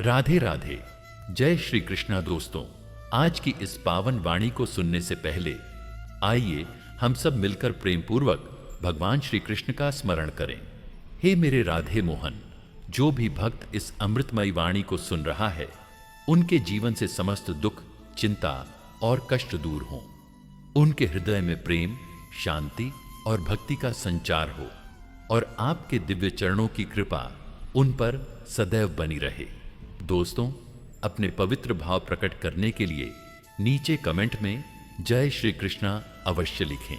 राधे राधे। जय श्री कृष्णा दोस्तों, आज की इस पावन वाणी को सुनने से पहले आइए हम सब मिलकर प्रेम पूर्वक भगवान श्री कृष्ण का स्मरण करें। हे मेरे राधे मोहन, जो भी भक्त इस अमृतमयी वाणी को सुन रहा है, उनके जीवन से समस्त दुख, चिंता और कष्ट दूर हों। उनके हृदय में प्रेम, शांति और भक्ति का संचार हो और आपके दिव्य चरणों की कृपा उन पर सदैव बनी रहे। दोस्तों, अपने पवित्र भाव प्रकट करने के लिए नीचे कमेंट में जय श्री कृष्णा अवश्य लिखें।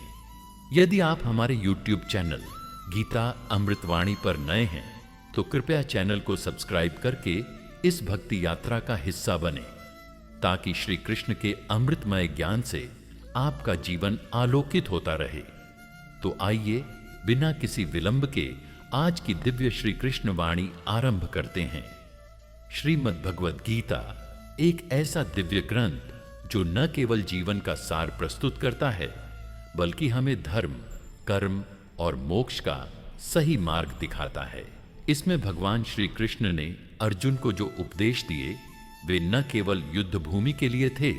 यदि आप हमारे YouTube चैनल गीता अमृतवाणी पर नए हैं तो कृपया चैनल को सब्सक्राइब करके इस भक्ति यात्रा का हिस्सा बने, ताकि श्री कृष्ण के अमृतमय ज्ञान से आपका जीवन आलोकित होता रहे। तो आइए बिना किसी विलंब के आज की दिव्य श्री कृष्ण वाणी आरंभ करते हैं। श्रीमद् भगवद गीता एक ऐसा दिव्य ग्रंथ जो न केवल जीवन का सार प्रस्तुत करता है, बल्कि हमें धर्म, कर्म और मोक्ष का सही मार्ग दिखाता है। इसमें भगवान श्री कृष्ण ने अर्जुन को जो उपदेश दिए, वे न केवल युद्ध भूमि के लिए थे,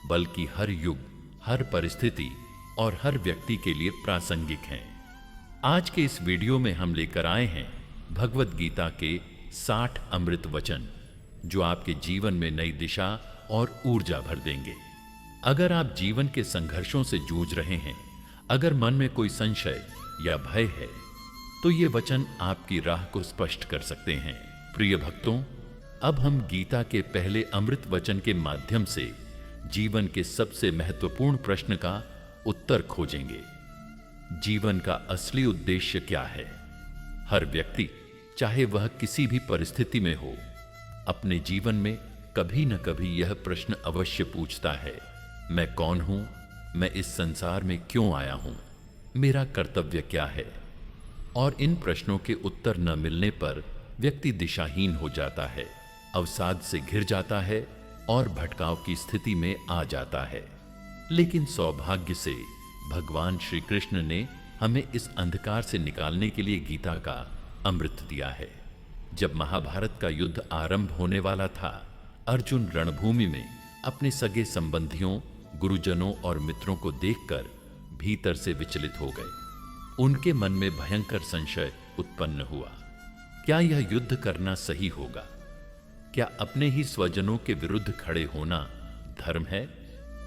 बल्कि हर युग, हर परिस्थिति और हर व्यक्ति के लिए प्रासंगिक हैं। आज के इस वीडियो में हम लेकर आए हैं भगवद गीता के 60 अमृत वचन, जो आपके जीवन में नई दिशा और ऊर्जा भर देंगे। अगर आप जीवन के संघर्षों से जूझ रहे हैं, अगर मन में कोई संशय या भय है, तो ये वचन आपकी राह को स्पष्ट कर सकते हैं। प्रिय भक्तों, अब हम गीता के पहले अमृत वचन के माध्यम से जीवन के सबसे महत्वपूर्ण प्रश्न का उत्तर खोजेंगे। जीवन का असली उद्देश्य क्या है? हर व्यक्ति, चाहे वह किसी भी परिस्थिति में हो, अपने जीवन में कभी न कभी यह प्रश्न अवश्य पूछता है, मैं कौन हूं? मैं इस संसार में क्यों आया हूं? मेरा कर्तव्य क्या है? और इन प्रश्नों के उत्तर न मिलने पर व्यक्ति दिशाहीन हो जाता है, अवसाद से घिर जाता है और भटकाव की स्थिति में आ जाता है। लेकिन सौभाग्य से भगवान श्री कृष्ण ने हमें इस अंधकार से निकालने के लिए गीता का अमृत दिया है। जब महाभारत का युद्ध आरंभ होने वाला था, अर्जुन रणभूमि में अपने सगे संबंधियों, गुरुजनों और मित्रों को देखकर भीतर से विचलित हो गए। उनके मन में भयंकर संशय उत्पन्न हुआ। क्या यह युद्ध करना सही होगा? क्या अपने ही स्वजनों के विरुद्ध खड़े होना धर्म है?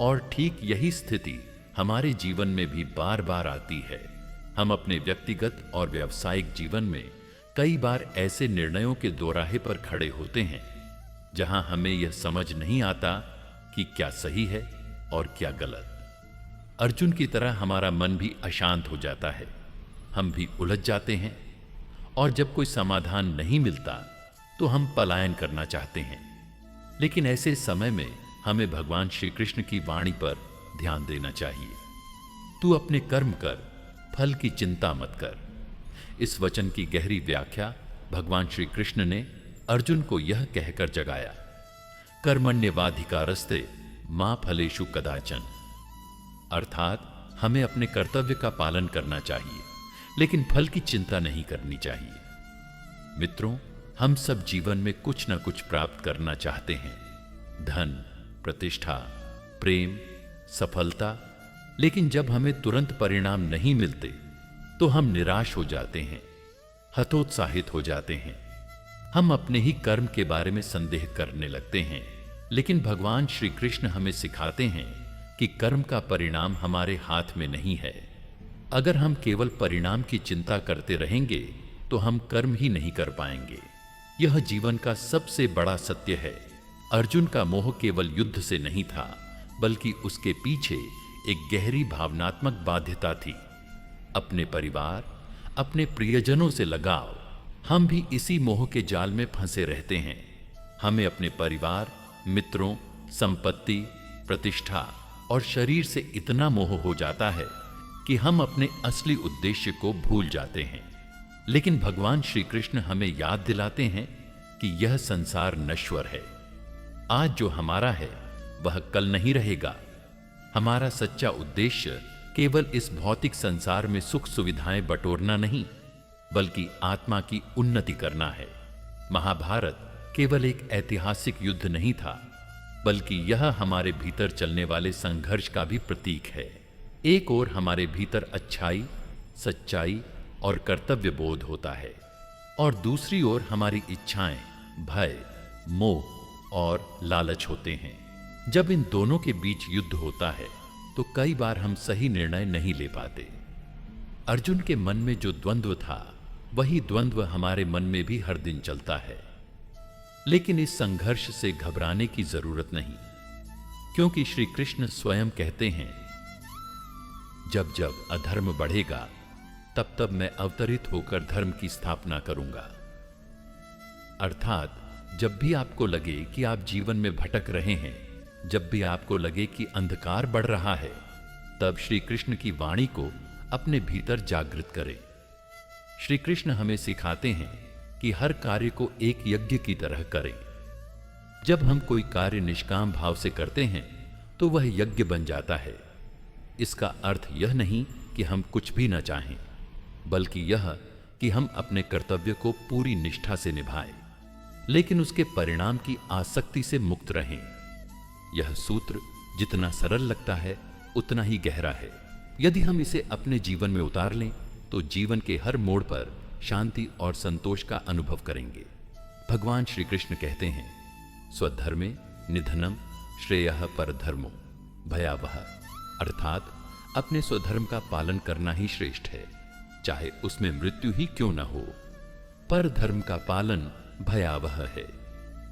और ठीक यही स्थिति हमारे जीवन में भी बार बार आती है। हम अपने व्यक्तिगत और व्यावसायिक जीवन में कई बार ऐसे निर्णयों के दोराहे पर खड़े होते हैं जहां हमें यह समझ नहीं आता कि क्या सही है और क्या गलत। अर्जुन की तरह हमारा मन भी अशांत हो जाता है, हम भी उलझ जाते हैं, और जब कोई समाधान नहीं मिलता तो हम पलायन करना चाहते हैं। लेकिन ऐसे समय में हमें भगवान श्री कृष्ण की वाणी पर ध्यान देना चाहिए। तू अपने कर्म कर, फल की चिंता मत कर। इस वचन की गहरी व्याख्या भगवान श्री कृष्ण ने अर्जुन को यह कहकर जगाया, कर्मण्यवाधिकारस्ते मा फलेषु कदाचन। अर्थात हमें अपने कर्तव्य का पालन करना चाहिए, लेकिन फल की चिंता नहीं करनी चाहिए। मित्रों, हम सब जीवन में कुछ न कुछ प्राप्त करना चाहते हैं, धन, प्रतिष्ठा, प्रेम, सफलता। लेकिन जब हमें तुरंत परिणाम नहीं मिलते तो हम निराश हो जाते हैं, हतोत्साहित हो जाते हैं। हम अपने ही कर्म के बारे में संदेह करने लगते हैं। लेकिन भगवान श्री कृष्ण हमें सिखाते हैं कि कर्म का परिणाम हमारे हाथ में नहीं है। अगर हम केवल परिणाम की चिंता करते रहेंगे तो हम कर्म ही नहीं कर पाएंगे। यह जीवन का सबसे बड़ा सत्य है। अर्जुन का मोह केवल युद्ध से नहीं था, बल्कि उसके पीछे एक गहरी भावनात्मक बाध्यता थी, अपने परिवार, अपने प्रियजनों से लगाव। हम भी इसी मोह के जाल में फंसे रहते हैं। हमें अपने परिवार, मित्रों, संपत्ति, प्रतिष्ठा और शरीर से इतना मोह हो जाता है कि हम अपने असली उद्देश्य को भूल जाते हैं। लेकिन भगवान श्री कृष्ण हमें याद दिलाते हैं कि यह संसार नश्वर है। आज जो हमारा है वह कल नहीं रहेगा। हमारा सच्चा उद्देश्य केवल इस भौतिक संसार में सुख सुविधाएं बटोरना नहीं, बल्कि आत्मा की उन्नति करना है। महाभारत केवल एक ऐतिहासिक युद्ध नहीं था, बल्कि यह हमारे भीतर चलने वाले संघर्ष का भी प्रतीक है। एक ओर हमारे भीतर अच्छाई, सच्चाई और कर्तव्य बोध होता है, और दूसरी ओर हमारी इच्छाएं, भय, मोह और लालच होते हैं। जब इन दोनों के बीच युद्ध होता है तो कई बार हम सही निर्णय नहीं ले पाते। अर्जुन के मन में जो द्वंद्व था, वही द्वंद्व हमारे मन में भी हर दिन चलता है। लेकिन इस संघर्ष से घबराने की जरूरत नहीं, क्योंकि श्री कृष्ण स्वयं कहते हैं, जब जब अधर्म बढ़ेगा तब तब मैं अवतरित होकर धर्म की स्थापना करूंगा। अर्थात जब भी आपको लगे कि आप जीवन में भटक रहे हैं, जब भी आपको लगे कि अंधकार बढ़ रहा है, तब श्री कृष्ण की वाणी को अपने भीतर जागृत करें। श्री कृष्ण हमें सिखाते हैं कि हर कार्य को एक यज्ञ की तरह करें। जब हम कोई कार्य निष्काम भाव से करते हैं तो वह यज्ञ बन जाता है। इसका अर्थ यह नहीं कि हम कुछ भी न चाहें, बल्कि यह कि हम अपने कर्तव्य को पूरी निष्ठा से निभाएं, लेकिन उसके परिणाम की आसक्ति से मुक्त रहें। यह सूत्र जितना सरल लगता है उतना ही गहरा है। यदि हम इसे अपने जीवन में उतार लें तो जीवन के हर मोड़ पर शांति और संतोष का अनुभव करेंगे। भगवान श्री कृष्ण कहते हैं, स्वधर्मे निधनम श्रेयः परधर्मो भयावह। अर्थात अपने स्वधर्म का पालन करना ही श्रेष्ठ है, चाहे उसमें मृत्यु ही क्यों न हो। पर धर्म का पालन भयावह है।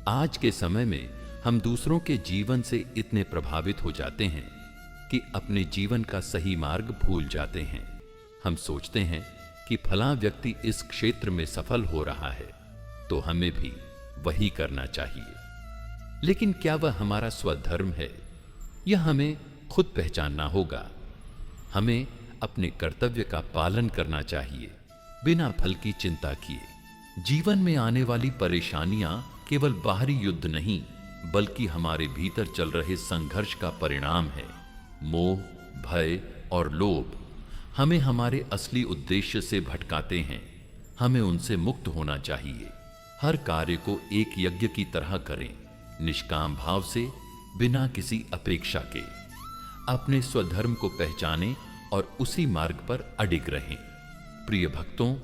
आज के समय में हम दूसरों के जीवन से इतने प्रभावित हो जाते हैं कि अपने जीवन का सही मार्ग भूल जाते हैं। हम सोचते हैं कि फलां व्यक्ति इस क्षेत्र में सफल हो रहा है, तो हमें भी वही करना चाहिए। लेकिन क्या वह हमारा स्वधर्म है? यह हमें खुद पहचानना होगा। हमें अपने कर्तव्य का पालन करना चाहिए, बिना फल की चिंता किए। जीवन में आने वाली परेशानियां केवल बाहरी युद्ध नहीं, बल्कि हमारे भीतर चल रहे संघर्ष का परिणाम है। मोह, भय और लोभ हमें हमारे असली उद्देश्य से भटकाते हैं। हमें उनसे मुक्त होना चाहिए। हर कार्य को एक यज्ञ की तरह करें, निष्काम भाव से, बिना किसी अपेक्षा के। अपने स्वधर्म को पहचानें और उसी मार्ग पर अडिग रहें। प्रिय भक्तों,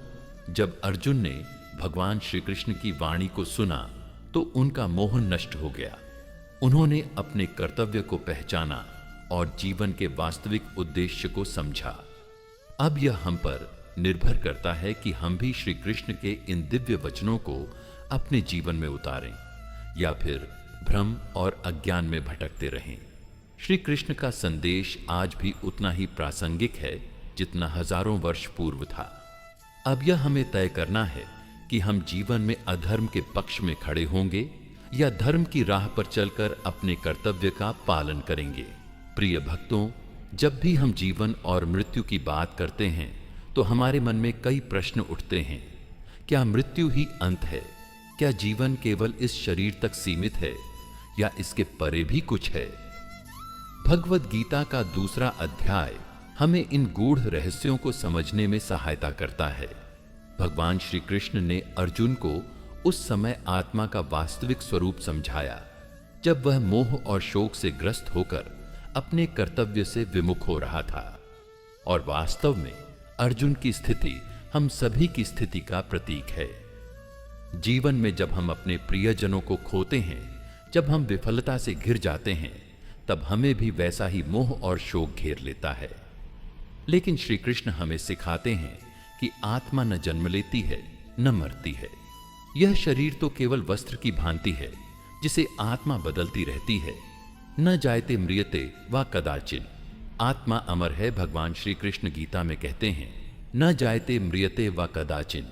जब अर्जुन ने भगवान श्री कृष्ण की वाणी को सुना तो उनका मोह नष्ट हो गया। उन्होंने अपने कर्तव्य को पहचाना और जीवन के वास्तविक उद्देश्य को समझा। अब यह हम पर निर्भर करता है कि हम भी श्री कृष्ण के इन दिव्य वचनों को अपने जीवन में उतारें या फिर भ्रम और अज्ञान में भटकते रहें। श्री कृष्ण का संदेश आज भी उतना ही प्रासंगिक है जितना हजारों वर्ष पूर्व था। अब यह हमें तय करना है कि हम जीवन में अधर्म के पक्ष में खड़े होंगे या धर्म की राह पर चलकर अपने कर्तव्य का पालन करेंगे। प्रिय भक्तों, जब भी हम जीवन और मृत्यु की बात करते हैं तो हमारे मन में कई प्रश्न उठते हैं। क्या मृत्यु ही अंत है? क्या जीवन केवल इस शरीर तक सीमित है या इसके परे भी कुछ है? भगवद गीता का दूसरा अध्याय हमें इन गूढ़ रहस्यों को समझने में सहायता करता है। भगवान श्री कृष्ण ने अर्जुन को उस समय आत्मा का वास्तविक स्वरूप समझाया, जब वह मोह और शोक से ग्रस्त होकर अपने कर्तव्य से विमुख हो रहा था। और वास्तव में अर्जुन की स्थिति हम सभी की स्थिति का प्रतीक है। जीवन में जब हम अपने प्रियजनों को खोते हैं, जब हम विफलता से घिर जाते हैं, तब हमें भी वैसा ही मोह और शोक घेर लेता है। लेकिन श्री कृष्ण हमें सिखाते हैं कि आत्मा न जन्म लेती है न मरती है। यह शरीर तो केवल वस्त्र की भांति है जिसे आत्मा बदलती रहती है। न जायते म्रियते व कदाचिन। आत्मा अमर है। भगवान श्री कृष्ण गीता में कहते हैं, न जायते म्रियते व कदाचिन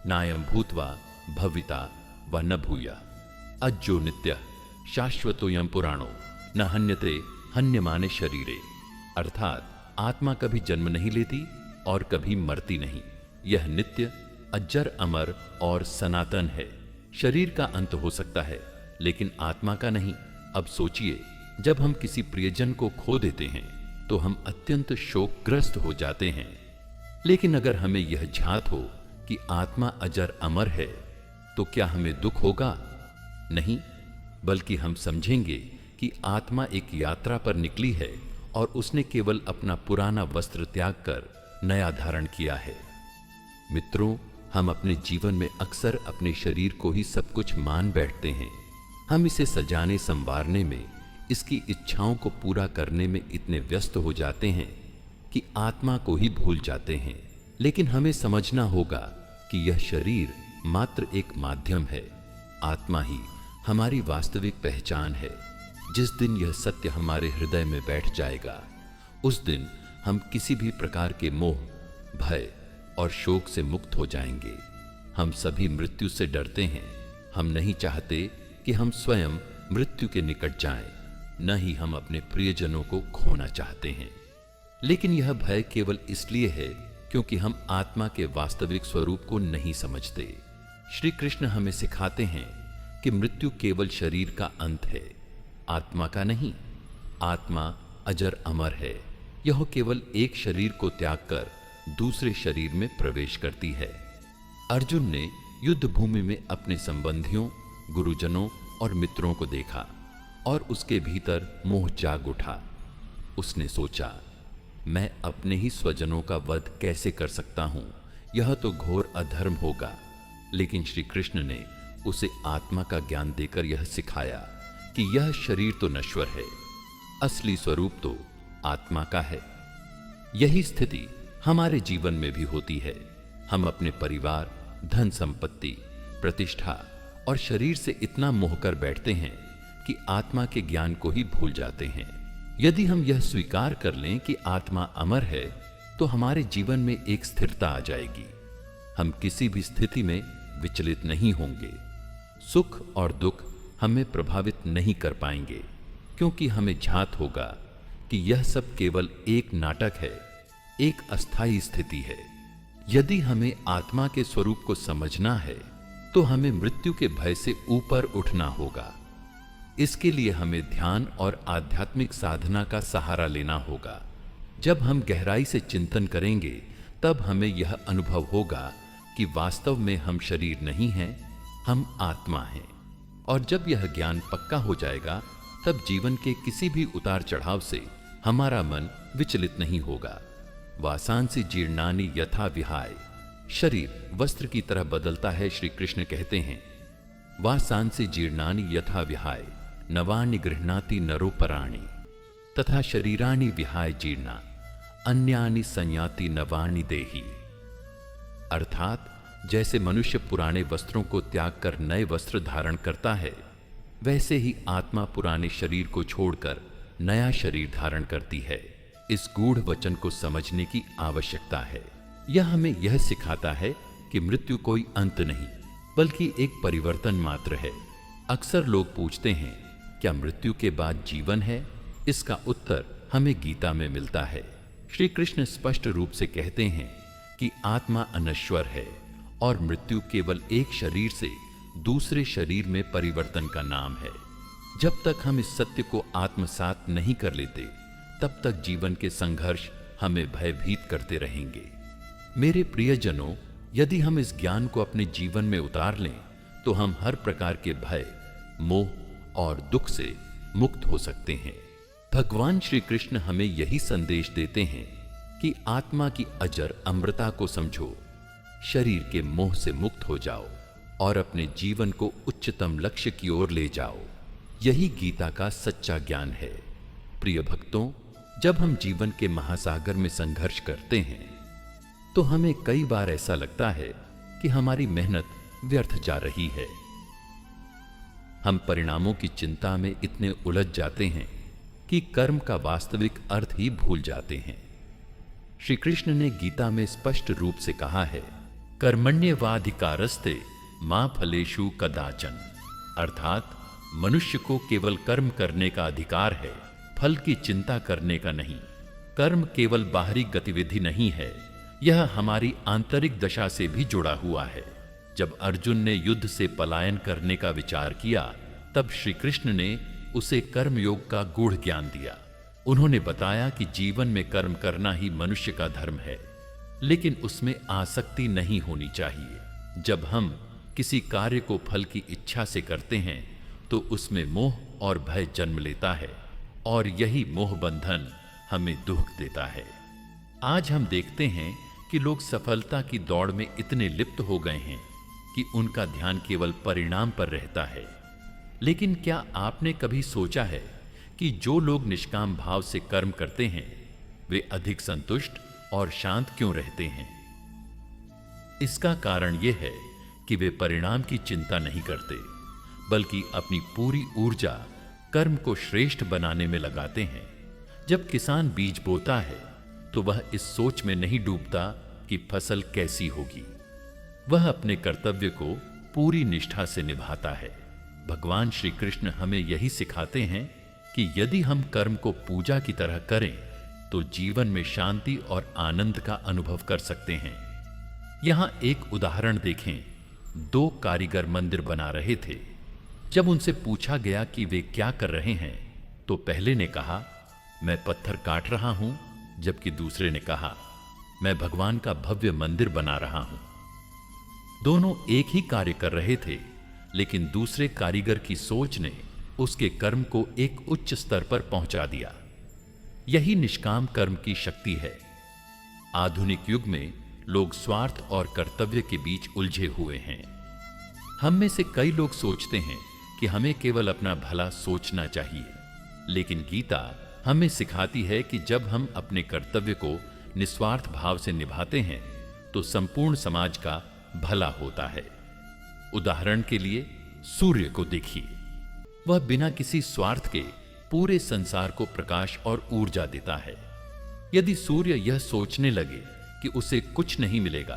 नायम भूत्वा भविता व न भूया अज्जो नित्य शाश्वतोयम पुराणो न हन्यते हन्यमाने शरीरे। अर्थात आत्मा कभी जन्म नहीं लेती और कभी मरती नहीं। यह नित्य, अज्जर, अमर और सनातन है। शरीर का अंत हो सकता है लेकिन आत्मा का नहीं। अब सोचिए, जब हम किसी प्रियजन को खो देते हैं तो हम अत्यंत शोकग्रस्त हो जाते हैं। लेकिन अगर हमें यह ज्ञात हो कि आत्मा अजर अमर है तो क्या हमें दुख होगा? नहीं, बल्कि हम समझेंगे कि आत्मा एक यात्रा पर निकली है और उसने केवल अपना पुराना वस्त्र त्याग कर नया धारण किया है। मित्रों, हम अपने जीवन में अक्सर अपने शरीर को ही सब कुछ मान बैठते हैं। हम इसे सजाने संवारने में, इसकी इच्छाओं को पूरा करने में इतने व्यस्त हो जाते हैं कि आत्मा को ही भूल जाते हैं। लेकिन हमें समझना होगा कि यह शरीर मात्र एक माध्यम है। आत्मा ही हमारी वास्तविक पहचान है। जिस दिन यह सत्य हमारे हृदय में बैठ जाएगा, उस दिन हम किसी भी प्रकार के मोह, भय और शोक से मुक्त हो जाएंगे। हम सभी मृत्यु से डरते हैं। हम नहीं चाहते कि हम स्वयं मृत्यु के निकट जाएं, न ही हम अपने प्रियजनों को खोना चाहते हैं। लेकिन यह भय केवल इसलिए है क्योंकि हम आत्मा के वास्तविक स्वरूप को नहीं समझते। श्री कृष्ण हमें सिखाते हैं कि मृत्यु केवल शरीर का अंत है, आत्मा का नहीं। आत्मा अजर अमर है। यह केवल एक शरीर को त्याग कर दूसरे शरीर में प्रवेश करती है। अर्जुन ने युद्ध भूमि में अपने संबंधियों, गुरुजनों और मित्रों को देखा और उसके भीतर मोह जाग उठा। उसने सोचा, मैं अपने ही स्वजनों का वध कैसे कर सकता हूं? यह तो घोर अधर्म होगा। लेकिन श्री कृष्ण ने उसे आत्मा का ज्ञान देकर यह सिखाया कि यह शरीर तो नश्वर है, असली स्वरूप तो आत्मा का है। यही स्थिति हमारे जीवन में भी होती है। हम अपने परिवार, धन संपत्ति, प्रतिष्ठा और शरीर से इतना मोह कर बैठते हैं कि आत्मा के ज्ञान को ही भूल जाते हैं। यदि हम यह स्वीकार कर लें कि आत्मा अमर है, तो हमारे जीवन में एक स्थिरता आ जाएगी। हम किसी भी स्थिति में विचलित नहीं होंगे। सुख और दुख हमें प्रभावित नहीं कर पाएंगे, क्योंकि हमें ज्ञात होगा कि यह सब केवल एक नाटक है, एक अस्थायी स्थिति है। यदि हमें आत्मा के स्वरूप को समझना है, तो हमें मृत्यु के भय से ऊपर उठना होगा। इसके लिए हमें ध्यान और आध्यात्मिक साधना का सहारा लेना होगा। जब हम गहराई से चिंतन करेंगे, तब हमें यह अनुभव होगा कि वास्तव में हम शरीर नहीं हैं, हम आत्मा हैं। और जब यह ज्ञान पक्का हो जाएगा, तब जीवन के किसी भी उतार चढ़ाव से हमारा मन विचलित नहीं होगा। वासांसी जीर्णानि यथा विहाय। शरीर वस्त्र की तरह बदलता है। श्री कृष्ण कहते हैं, वासांसी जीर्णानि यथा विहाय नवानि गृह्णाति नरोपराणि तथा शरीराणि विहाय जीर्णा अन्यानि संयाति नवानि देहि। अर्थात जैसे मनुष्य पुराने वस्त्रों को त्याग कर नए वस्त्र धारण करता है, वैसे ही आत्मा पुराने शरीर को छोड़कर नया शरीर धारण करती है। इस गूढ़ वचन को समझने की आवश्यकता है। यह हमें यह सिखाता है कि मृत्यु कोई अंत नहीं, बल्कि एक परिवर्तन मात्र है। अक्सर लोग पूछते हैं, क्या मृत्यु के बाद जीवन है? इसका उत्तर हमें गीता में मिलता है। श्री कृष्ण स्पष्ट रूप से कहते हैं कि आत्मा अनश्वर है और मृत्यु केवल एक शरीर से दूसरे शरीर में परिवर्तन का नाम है। जब तक हम इस सत्य को आत्मसात नहीं कर लेते, तब तक जीवन के संघर्ष हमें भयभीत करते रहेंगे। मेरे प्रियजनों, यदि हम इस ज्ञान को अपने जीवन में उतार लें, तो हम हर प्रकार के भय, मोह और दुख से मुक्त हो सकते हैं। भगवान श्री कृष्ण हमें यही संदेश देते हैं कि आत्मा की अजर अमृता को समझो, शरीर के मोह से मुक्त हो जाओ और अपने जीवन को उच्चतम लक्ष्य की ओर ले जाओ। यही गीता का सच्चा ज्ञान है। प्रिय भक्तों, जब हम जीवन के महासागर में संघर्ष करते हैं, तो हमें कई बार ऐसा लगता है कि हमारी मेहनत व्यर्थ जा रही है। हम परिणामों की चिंता में इतने उलझ जाते हैं कि कर्म का वास्तविक अर्थ ही भूल जाते हैं। श्री कृष्ण ने गीता में स्पष्ट रूप से कहा है, कर्मण्येवाधिकारस्ते मा फलेषु कदाचन। अर्थात मनुष्य को केवल कर्म करने का अधिकार है, फल की चिंता करने का नहीं। कर्म केवल बाहरी गतिविधि नहीं है, यह हमारी आंतरिक दशा से भी जुड़ा हुआ है। जब अर्जुन ने युद्ध से पलायन करने का विचार किया, तब श्री कृष्ण ने उसे कर्मयोग का गूढ़ ज्ञान दिया। उन्होंने बताया कि जीवन में कर्म करना ही मनुष्य का धर्म है, लेकिन उसमें आसक्ति नहीं होनी चाहिए। जब हम किसी कार्य को फल की इच्छा से करते हैं, तो उसमें मोह और भय जन्म लेता है और यही मोह बंधन हमें दुख देता है। आज हम देखते हैं कि लोग सफलता की दौड़ में इतने लिप्त हो गए हैं कि उनका ध्यान केवल परिणाम पर रहता है। लेकिन क्या आपने कभी सोचा है कि जो लोग निष्काम भाव से कर्म करते हैं वे अधिक संतुष्ट और शांत क्यों रहते हैं? इसका कारण यह है कि वे परिणाम की चिंता नहीं करते, बल्कि अपनी पूरी ऊर्जा कर्म को श्रेष्ठ बनाने में लगाते हैं। जब किसान बीज बोता है तो वह इस सोच में नहीं डूबता कि फसल कैसी होगी, वह अपने कर्तव्य को पूरी निष्ठा से निभाता है। भगवान श्री कृष्ण हमें यही सिखाते हैं कि यदि हम कर्म को पूजा की तरह करें तो जीवन में शांति और आनंद का अनुभव कर सकते हैं। यहां एक उदाहरण देखें। दो कारीगर मंदिर बना रहे थे। जब उनसे पूछा गया कि वे क्या कर रहे हैं तो पहले ने कहा, मैं पत्थर काट रहा हूं, जबकि दूसरे ने कहा, मैं भगवान का भव्य मंदिर बना रहा हूं। दोनों एक ही कार्य कर रहे थे, लेकिन दूसरे कारीगर की सोच ने उसके कर्म को एक उच्च स्तर पर पहुंचा दिया। यही निष्काम कर्म की शक्ति है। आधुनिक युग में लोग स्वार्थ और कर्तव्य के बीच उलझे हुए हैं। हम में से कई लोग सोचते हैं कि हमें केवल अपना भला सोचना चाहिए, लेकिन गीता हमें सिखाती है कि जब हम अपने कर्तव्य को निस्वार्थ भाव से निभाते हैं तो संपूर्ण समाज का भला होता है। उदाहरण के लिए सूर्य को देखिए, वह बिना किसी स्वार्थ के पूरे संसार को प्रकाश और ऊर्जा देता है। यदि सूर्य यह सोचने लगे कि उसे कुछ नहीं मिलेगा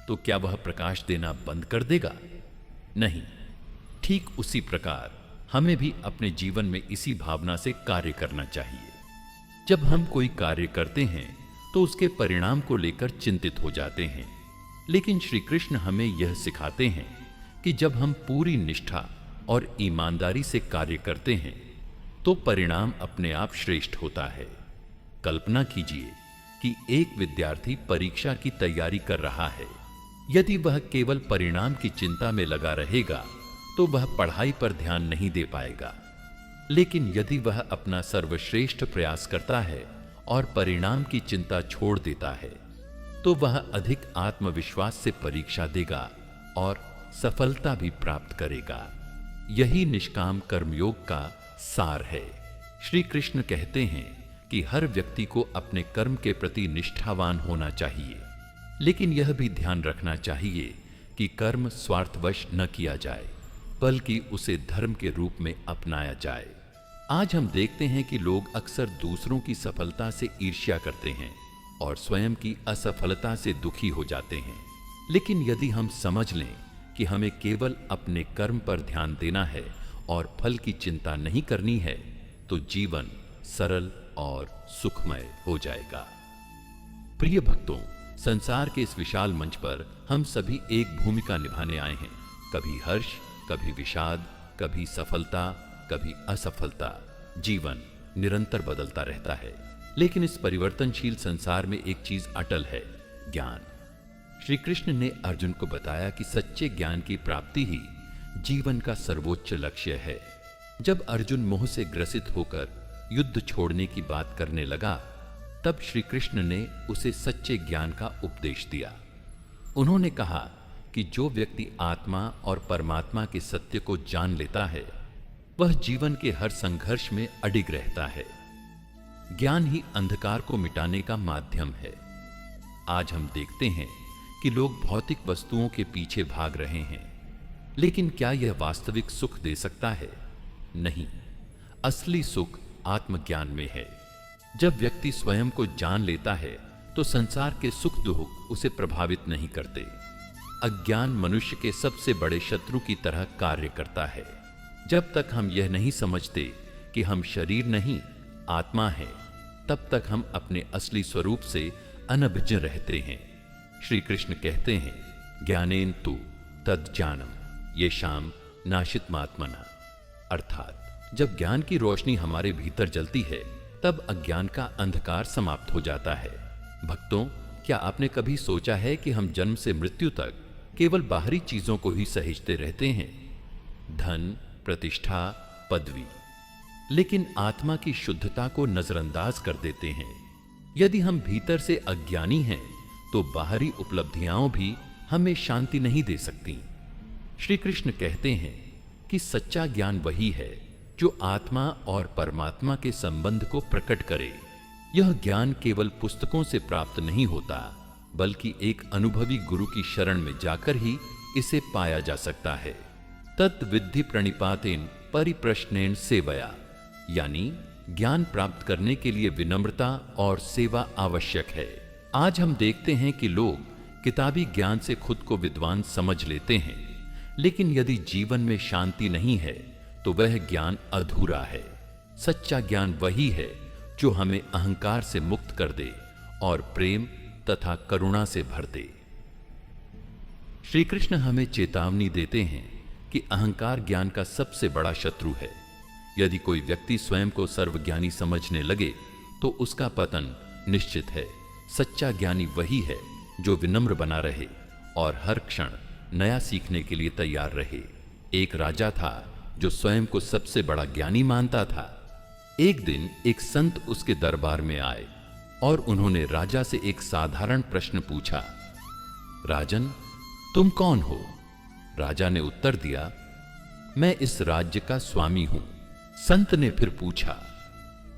तो क्या वह प्रकाश देना बंद कर देगा? नहीं। ठीक उसी प्रकार हमें भी अपने जीवन में इसी भावना से कार्य करना चाहिए। जब हम कोई कार्य करते हैं तो उसके परिणाम को लेकर चिंतित हो जाते हैं, लेकिन श्री कृष्ण हमें यह सिखाते हैं कि जब हम पूरी निष्ठा और ईमानदारी से कार्य करते हैं तो परिणाम अपने आप श्रेष्ठ होता है। कल्पना कीजिए कि एक विद्यार्थी परीक्षा की तैयारी कर रहा है। यदि वह केवल परिणाम की चिंता में लगा रहेगा तो वह पढ़ाई पर ध्यान नहीं दे पाएगा। लेकिन यदि वह अपना सर्वश्रेष्ठ प्रयास करता है और परिणाम की चिंता छोड़ देता है तो वह अधिक आत्मविश्वास से परीक्षा देगा और सफलता भी प्राप्त करेगा। यही निष्काम कर्मयोग का सार है। श्री कृष्ण कहते हैं कि हर व्यक्ति को अपने कर्म के प्रति निष्ठावान होना चाहिए, लेकिन यह भी ध्यान रखना चाहिए कि कर्म स्वार्थवश न किया जाए, बल्कि उसे धर्म के रूप में अपनाया जाए। आज हम देखते हैं कि लोग अक्सर दूसरों की सफलता से ईर्ष्या करते हैं और स्वयं की असफलता से दुखी हो जाते हैं। लेकिन यदि हम समझ लें कि हमें केवल अपने कर्म पर ध्यान देना है और फल की चिंता नहीं करनी है तो जीवन सरल और सुखमय हो जाएगा। प्रिय भक्तों, संसार के इस विशाल मंच पर हम सभी एक भूमिका निभाने आए हैं। कभी हर्ष, कभी विषाद, कभी सफलता, कभी असफलता। जीवन निरंतर बदलता रहता है, लेकिन इस परिवर्तनशील संसार में एक चीज अटल है, ज्ञान। श्री कृष्ण ने अर्जुन को बताया कि सच्चे ज्ञान की प्राप्ति ही जीवन का सर्वोच्च लक्ष्य है। जब अर्जुन मोह से ग्रसित होकर युद्ध छोड़ने की बात करने लगा, तब श्री कृष्ण ने उसे सच्चे ज्ञान का उपदेश दिया। उन्होंने कहा कि जो व्यक्ति आत्मा और परमात्मा के सत्य को जान लेता है वह जीवन के हर संघर्ष में अडिग रहता है। ज्ञान ही अंधकार को मिटाने का माध्यम है। आज हम देखते हैं कि लोग भौतिक वस्तुओं के पीछे भाग रहे हैं, लेकिन क्या यह वास्तविक सुख दे सकता है? नहीं। असली सुख आत्मज्ञान में है। जब व्यक्ति स्वयं को जान लेता है तो संसार के सुख दुख उसे प्रभावित नहीं करते। अज्ञान मनुष्य के सबसे बड़े शत्रु की तरह कार्य करता है। जब तक हम यह नहीं समझते कि हम शरीर नहीं आत्मा हैं, तब तक हम अपने असली स्वरूप से अनभिज्ञ रहते हैं। श्री कृष्ण कहते हैं, ज्ञानेन तु तद ज्ञानम येषाम नाशितमात्मना। अर्थात जब ज्ञान की रोशनी हमारे भीतर जलती है तब अज्ञान का अंधकार समाप्त हो जाता है। भक्तों, क्या आपने कभी सोचा है कि हम जन्म से मृत्यु तक केवल बाहरी चीजों को ही सहेजते रहते हैं? धन, प्रतिष्ठा, पदवी, लेकिन आत्मा की शुद्धता को नजरअंदाज कर देते हैं। यदि हम भीतर से अज्ञानी हैं तो बाहरी उपलब्धियां भी हमें शांति नहीं दे सकती। श्री कृष्ण कहते हैं कि सच्चा ज्ञान वही है जो आत्मा और परमात्मा के संबंध को प्रकट करे। यह ज्ञान केवल पुस्तकों से प्राप्त नहीं होता, बल्कि एक अनुभवी गुरु की शरण में जाकर ही इसे पाया जा सकता है। तत् विद्धि प्रणिपातेन परिप्रश्नेन सेवया, यानी ज्ञान प्राप्त करने के लिए विनम्रता और सेवा आवश्यक है। आज हम देखते हैं कि लोग किताबी ज्ञान से खुद को विद्वान समझ लेते हैं, लेकिन यदि जीवन में शांति नहीं है तो वह ज्ञान अधूरा है। सच्चा ज्ञान वही है जो हमें अहंकार से मुक्त कर दे और प्रेम तथा करुणा से भर दे। श्री कृष्ण हमें चेतावनी देते हैं कि अहंकार ज्ञान का सबसे बड़ा शत्रु है। यदि कोई व्यक्ति स्वयं को सर्वज्ञानी समझने लगे तो उसका पतन निश्चित है। सच्चा ज्ञानी वही है जो विनम्र बना रहे और हर क्षण नया सीखने के लिए तैयार रहे। एक राजा था जो स्वयं को सबसे बड़ा ज्ञानी मानता था। एक दिन एक संत उसके दरबार में आए और उन्होंने राजा से एक साधारण प्रश्न पूछा, राजन, तुम कौन हो? राजा ने उत्तर दिया, मैं इस राज्य का स्वामी हूं। संत ने फिर पूछा,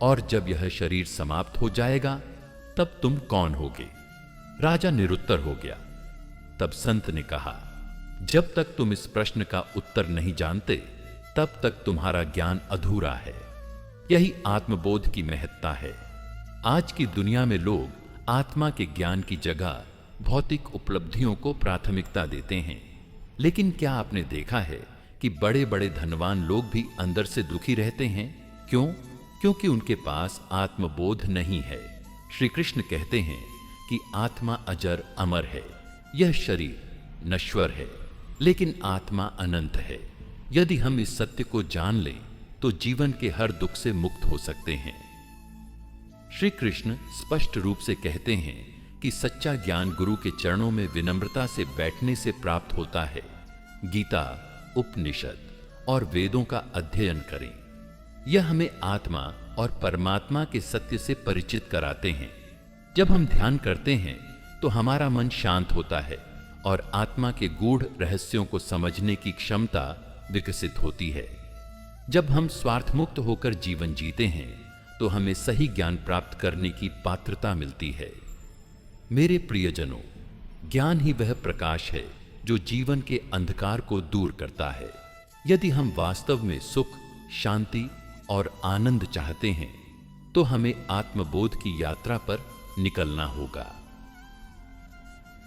और जब यह शरीर समाप्त हो जाएगा तब तुम कौन होगे? राजा निरुत्तर हो गया। तब संत ने कहा, जब तक तुम इस प्रश्न का उत्तर नहीं जानते तब तक तुम्हारा ज्ञान अधूरा है। यही आत्मबोध की महत्ता है। आज की दुनिया में लोग आत्मा के ज्ञान की जगह भौतिक उपलब्धियों को प्राथमिकता देते हैं। लेकिन क्या आपने देखा है कि बड़े बड़े धनवान लोग भी अंदर से दुखी रहते हैं? क्यों? क्योंकि उनके पास आत्मबोध नहीं है। श्री कृष्ण कहते हैं कि आत्मा अजर अमर है। यह शरीर नश्वर है, लेकिन आत्मा अनंत है। यदि हम इस सत्य को जान लें तो जीवन के हर दुख से मुक्त हो सकते हैं। श्री कृष्ण स्पष्ट रूप से कहते हैं कि सच्चा ज्ञान गुरु के चरणों में विनम्रता से बैठने से प्राप्त होता है। गीता, उपनिषद और वेदों का अध्ययन करें। यह हमें आत्मा और परमात्मा के सत्य से परिचित कराते हैं। जब हम ध्यान करते हैं तो हमारा मन शांत होता है और आत्मा के गूढ़ रहस्यों को समझने की क्षमता विकसित होती है। जब हम स्वार्थमुक्त होकर जीवन जीते हैं तो हमें सही ज्ञान प्राप्त करने की पात्रता मिलती है। मेरे प्रियजनों, ज्ञान ही वह प्रकाश है जो जीवन के अंधकार को दूर करता है। यदि हम वास्तव में सुख, शांति और आनंद चाहते हैं तो हमें आत्मबोध की यात्रा पर निकलना होगा।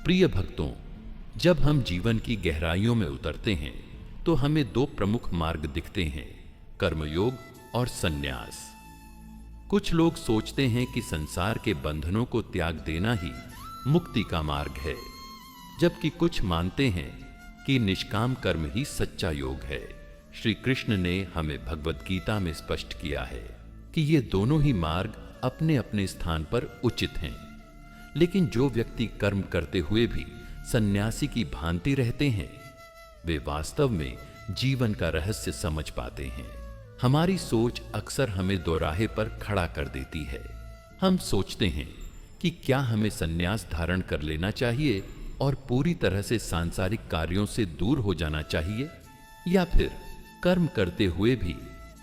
प्रिय भक्तों, जब हम जीवन की गहराइयों में उतरते हैं तो हमें दो प्रमुख मार्ग दिखते हैं, कर्मयोग और संन्यास। कुछ लोग सोचते हैं कि संसार के बंधनों को त्याग देना ही मुक्ति का मार्ग है, जबकि कुछ मानते हैं कि निष्काम कर्म ही सच्चा योग है। श्री कृष्ण ने हमें भगवत गीता में स्पष्ट किया है कि ये दोनों ही मार्ग अपने अपने स्थान पर उचित हैं। लेकिन जो व्यक्ति कर्म करते हुए भी सन्यासी की भांति रहते हैं, वे वास्तव में जीवन का रहस्य समझ पाते हैं। हमारी सोच अक्सर हमें दोराहे पर खड़ा कर देती है। हम सोचते हैं कि क्या हमें सन्यास धारण कर लेना चाहिए और पूरी तरह से सांसारिक कार्यों से दूर हो जाना चाहिए, या फिर कर्म करते हुए भी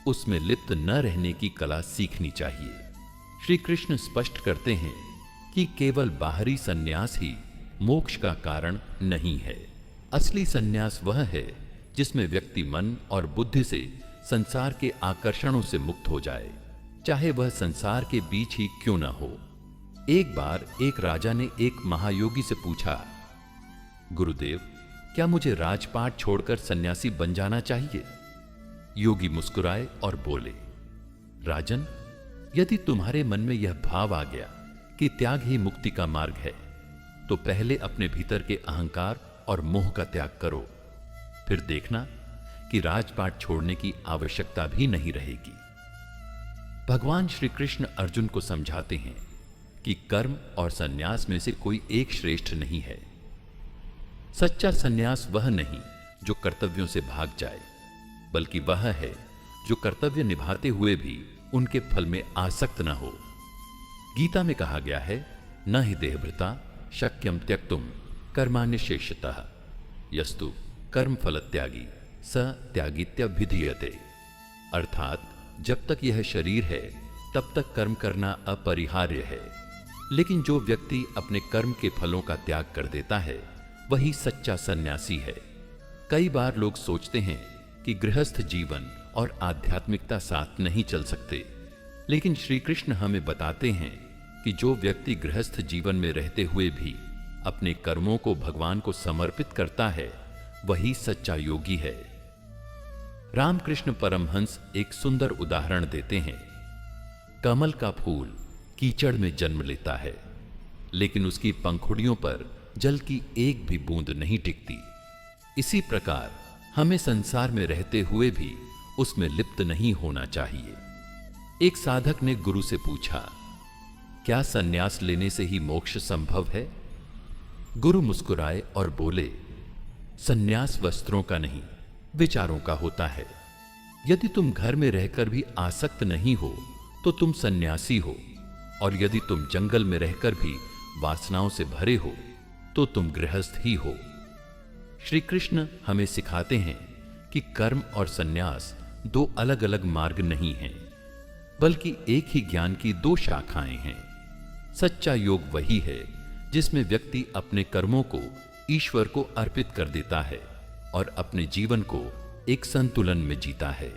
उसमें लिप्त न रहने की कला सीखनी चाहिए। श्री कृष्ण स्पष्ट करते हैं कि केवल बाहरी सन्यास ही मोक्ष का कारण नहीं है। असली सन्यास वह है जिसमें व्यक्ति मन और बुद्धि से संसार के आकर्षणों से मुक्त हो जाए, चाहे वह संसार के बीच ही क्यों न हो। एक बार एक राजा ने एक महायोगी से पूछा, गुरुदेव, क्या मुझे राजपाट छोड़कर सन्यासी बन जाना चाहिए? योगी मुस्कुराए और बोले, राजन, यदि तुम्हारे मन में यह भाव आ गया कि त्याग ही मुक्ति का मार्ग है, तो पहले अपने भीतर के अहंकार और मोह का त्याग करो। फिर देखना कि राजपाट छोड़ने की आवश्यकता भी नहीं रहेगी। भगवान श्री कृष्ण अर्जुन को समझाते हैं कि कर्म और सन्यास में से कोई एक श्रेष्ठ नहीं है। सच्चा सन्यास वह नहीं जो कर्तव्यों से भाग जाए, बल्कि वह है जो कर्तव्य निभाते हुए भी उनके फल में आसक्त न हो। गीता में कहा गया है, न हि देहभृता शक्यम त्यक्तुम कर्माण्य शेषतः यस्तु कर्म फल त्यागी स त्यागीत्यभिधीयते। अर्थात जब तक यह शरीर है तब तक कर्म करना अपरिहार्य है, लेकिन जो व्यक्ति अपने कर्म के फलों का त्याग कर देता है वही सच्चा सन्यासी है। कई बार लोग सोचते हैं कि गृहस्थ जीवन और आध्यात्मिकता साथ नहीं चल सकते, लेकिन श्री कृष्ण हमें बताते हैं कि जो व्यक्ति गृहस्थ जीवन में रहते हुए भी अपने कर्मों को भगवान को समर्पित करता है वही सच्चा योगी है। रामकृष्ण परमहंस एक सुंदर उदाहरण देते हैं। कमल का फूल कीचड़ में जन्म लेता है, लेकिन उसकी पंखुड़ियों पर जल की एक भी बूंद नहीं टिकती। इसी प्रकार हमें संसार में रहते हुए भी उसमें लिप्त नहीं होना चाहिए। एक साधक ने गुरु से पूछा, क्या संन्यास लेने से ही मोक्ष संभव है? गुरु मुस्कुराए और बोले, संन्यास वस्त्रों का नहीं, विचारों का होता है। यदि तुम घर में रहकर भी आसक्त नहीं हो तो तुम सन्यासी हो, और यदि तुम जंगल में रहकर भी वासनाओं से भरे हो तो तुम गृहस्थ ही हो। श्री कृष्ण हमें सिखाते हैं कि कर्म और सन्यास दो अलग अलग मार्ग नहीं हैं, बल्कि एक ही ज्ञान की दो शाखाएं हैं। सच्चा योग वही है जिसमें व्यक्ति अपने कर्मों को ईश्वर को अर्पित कर देता है और अपने जीवन को एक संतुलन में जीता है।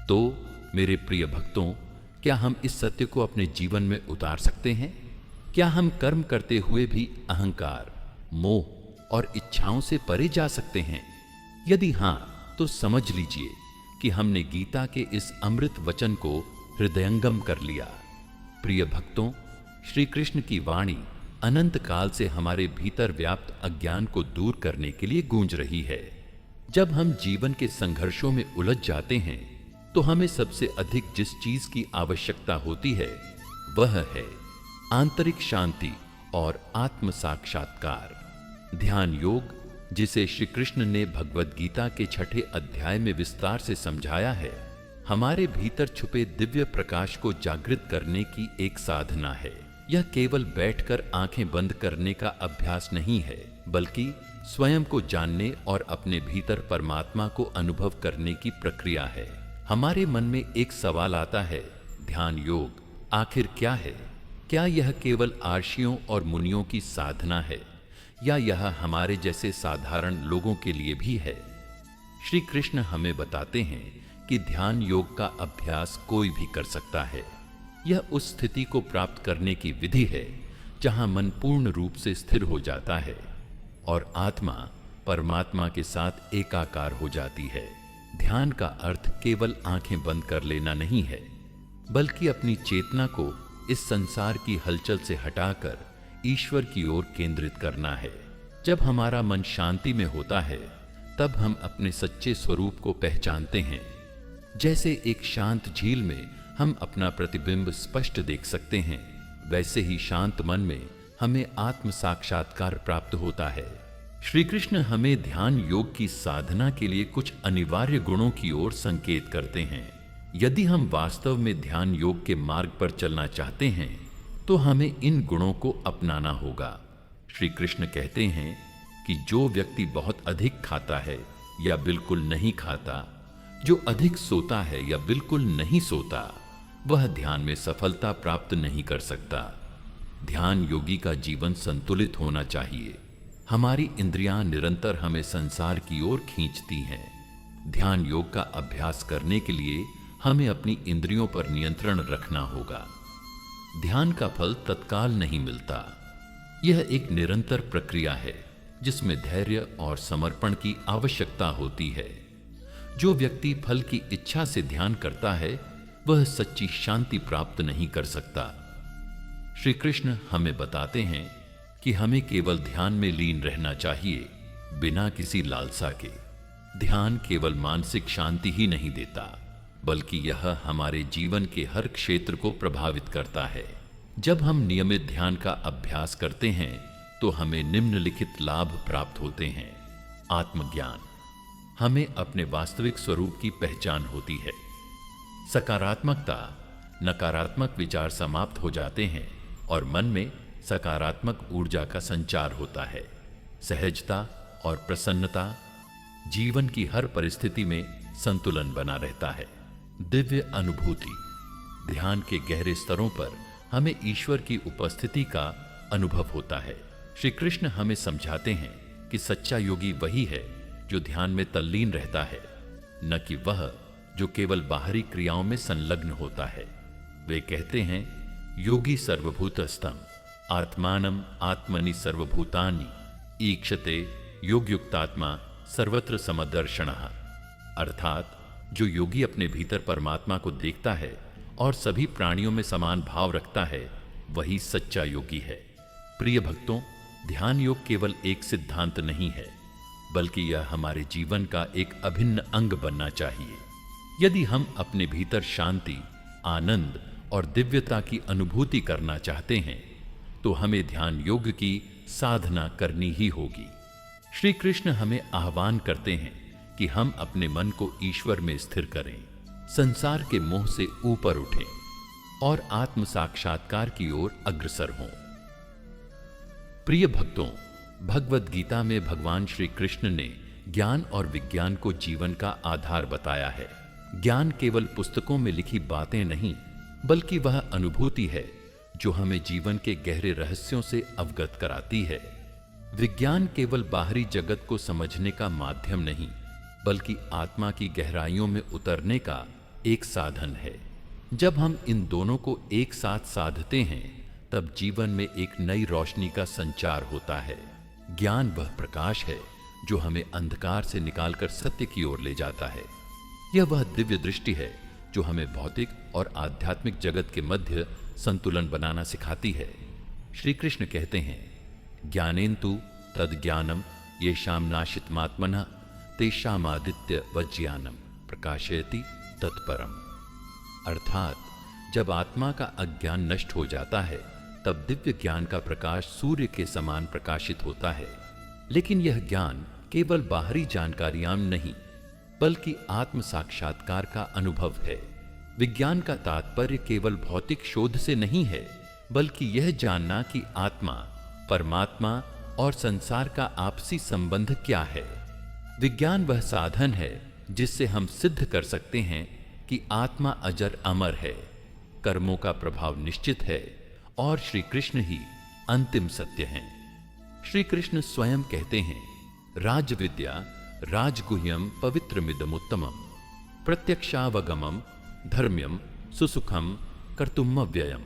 तो मेरे प्रिय भक्तों, क्या हम इस सत्य को अपने जीवन में उतार सकते हैं? क्या हम कर्म करते हुए भी अहंकार, मोह और इच्छाओं से परे जा सकते हैं? यदि हां, तो समझ लीजिए कि हमने गीता के इस अमृत वचन को हृदयंगम कर लिया। प्रिय भक्तों, श्री कृष्ण की वाणी अनंत काल से हमारे भीतर व्याप्त अज्ञान को दूर करने के लिए गूंज रही है। जब हम जीवन के संघर्षों में उलझ जाते हैं तो हमें सबसे अधिक जिस चीज की आवश्यकता होती है वह है आंतरिक शांति और आत्म साक्षात्कार। ध्यान योग, जिसे श्री कृष्ण ने भगवद गीता के 6 अध्याय में विस्तार से समझाया है, हमारे भीतर छुपे दिव्य प्रकाश को जागृत करने की एक साधना है। यह केवल बैठकर आंखें बंद करने का अभ्यास नहीं है, बल्कि स्वयं को जानने और अपने भीतर परमात्मा को अनुभव करने की प्रक्रिया है। हमारे मन में एक सवाल आता है, ध्यान योग आखिर क्या है? क्या यह केवल आर्षियों और मुनियों की साधना है, या यह हमारे जैसे साधारण लोगों के लिए भी है? श्री कृष्ण हमें बताते हैं कि ध्यान योग का अभ्यास कोई भी कर सकता है। यह उस स्थिति को प्राप्त करने की विधि है जहां मन पूर्ण रूप से स्थिर हो जाता है और आत्मा परमात्मा के साथ एकाकार हो जाती है। ध्यान का अर्थ केवल आंखें बंद कर लेना नहीं है, बल्कि अपनी चेतना को इस संसार की हलचल से हटाकर ईश्वर की ओर केंद्रित करना है। जब हमारा मन शांति में होता है तब हम अपने सच्चे स्वरूप को पहचानते हैं। जैसे एक शांत झील में हम अपना प्रतिबिंब स्पष्ट देख सकते हैं, वैसे ही शांत मन में हमें आत्म साक्षात्कार प्राप्त होता है। श्री कृष्ण हमें ध्यान योग की साधना के लिए कुछ अनिवार्य गुणों की ओर संकेत करते हैं। यदि हम वास्तव में ध्यान योग के मार्ग पर चलना चाहते हैं तो हमें इन गुणों को अपनाना होगा। श्री कृष्ण कहते हैं कि जो व्यक्ति बहुत अधिक खाता है या बिल्कुल नहीं खाता, जो अधिक सोता है या बिल्कुल नहीं सोता, वह ध्यान में सफलता प्राप्त नहीं कर सकता। ध्यान योगी का जीवन संतुलित होना चाहिए। हमारी इंद्रियां निरंतर हमें संसार की ओर खींचती हैं। ध्यान योग का अभ्यास करने के लिए हमें अपनी इंद्रियों पर नियंत्रण रखना होगा। ध्यान का फल तत्काल नहीं मिलता। यह एक निरंतर प्रक्रिया है जिसमें धैर्य और समर्पण की आवश्यकता होती है। जो व्यक्ति फल की इच्छा से ध्यान करता है वह सच्ची शांति प्राप्त नहीं कर सकता। श्री कृष्ण हमें बताते हैं कि हमें केवल ध्यान में लीन रहना चाहिए, बिना किसी लालसा के। ध्यान केवल मानसिक शांति ही नहीं देता, बल्कि यह हमारे जीवन के हर क्षेत्र को प्रभावित करता है। जब हम नियमित ध्यान का अभ्यास करते हैं तो हमें निम्नलिखित लाभ प्राप्त होते हैं। आत्मज्ञान। हमें अपने वास्तविक स्वरूप की पहचान होती है। सकारात्मकता, नकारात्मक विचार समाप्त हो जाते हैं और मन में सकारात्मक ऊर्जा का संचार होता है। सहजता और प्रसन्नता, जीवन की हर परिस्थिति में संतुलन बना रहता है। दिव्य अनुभूति, ध्यान के गहरे स्तरों पर हमें ईश्वर की उपस्थिति का अनुभव होता है। श्री कृष्ण हमें समझाते हैं कि सच्चा योगी वही है जो ध्यान में तल्लीन रहता है, न कि वह जो केवल बाहरी क्रियाओं में संलग्न होता है। वे कहते हैं, योगी सर्वभूतस्थम आत्मानम आत्मनि सर्वभूतानि ईक्षते योगयुक्तात्मा सर्वत्र समदर्शनः। अर्थात जो योगी अपने भीतर परमात्मा को देखता है और सभी प्राणियों में समान भाव रखता है, वही सच्चा योगी है। प्रिय भक्तों, ध्यान योग केवल एक सिद्धांत नहीं है, बल्कि यह हमारे जीवन का एक अभिन्न अंग बनना चाहिए। यदि हम अपने भीतर शांति, आनंद और दिव्यता की अनुभूति करना चाहते हैं, तो हमें ध्यान योग की साधना करनी ही होगी। श्री कृष्ण हमें आह्वान करते हैं कि हम अपने मन को ईश्वर में स्थिर करें, संसार के मोह से ऊपर उठें और आत्म साक्षात्कार की ओर अग्रसर हों। प्रिय भक्तों, भगवद गीता में भगवान श्री कृष्ण ने ज्ञान और विज्ञान को जीवन का आधार बताया है। ज्ञान केवल पुस्तकों में लिखी बातें नहीं, बल्कि वह अनुभूति है जो हमें जीवन के गहरे रहस्यों से अवगत कराती है। विज्ञान केवल बाहरी जगत को समझने का माध्यम नहीं, बल्कि आत्मा की गहराइयों में उतरने का एक साधन है। जब हम इन दोनों को एक साथ साधते हैं, तब जीवन में एक नई रोशनी का संचार होता है। ज्ञान वह प्रकाश है जो हमें अंधकार से निकालकर सत्य की ओर ले जाता है। यह वह दिव्य दृष्टि है जो हमें भौतिक और आध्यात्मिक जगत के मध्य संतुलन बनाना सिखाती है। श्री कृष्ण कहते हैं, ज्ञानेन्तु तद ज्ञानम येषां नाशितमात्मनः तेषामादित्य वज्ज्ञानम प्रकाशयति तत्परम। अर्थात जब आत्मा का अज्ञान नष्ट हो जाता है, तब दिव्य ज्ञान का प्रकाश सूर्य के समान प्रकाशित होता है। लेकिन यह ज्ञान केवल बाहरी जानकारियां नहीं, बल्कि आत्म साक्षात्कार का अनुभव है। विज्ञान का तात्पर्य केवल भौतिक शोध से नहीं है, बल्कि यह जानना कि आत्मा, परमात्मा और संसार का आपसी संबंध क्या है। विज्ञान वह साधन है जिससे हम सिद्ध कर सकते हैं कि आत्मा अजर अमर है, कर्मों का प्रभाव निश्चित है और श्री कृष्ण ही अंतिम सत्य हैं। श्री कृष्ण स्वयं कहते हैं, राजविद्या राजगुह्यम पवित्रमिदमुत्तमम प्रत्यक्षावगमम धर्म्यम सुसुखम कर्तुमव्ययम।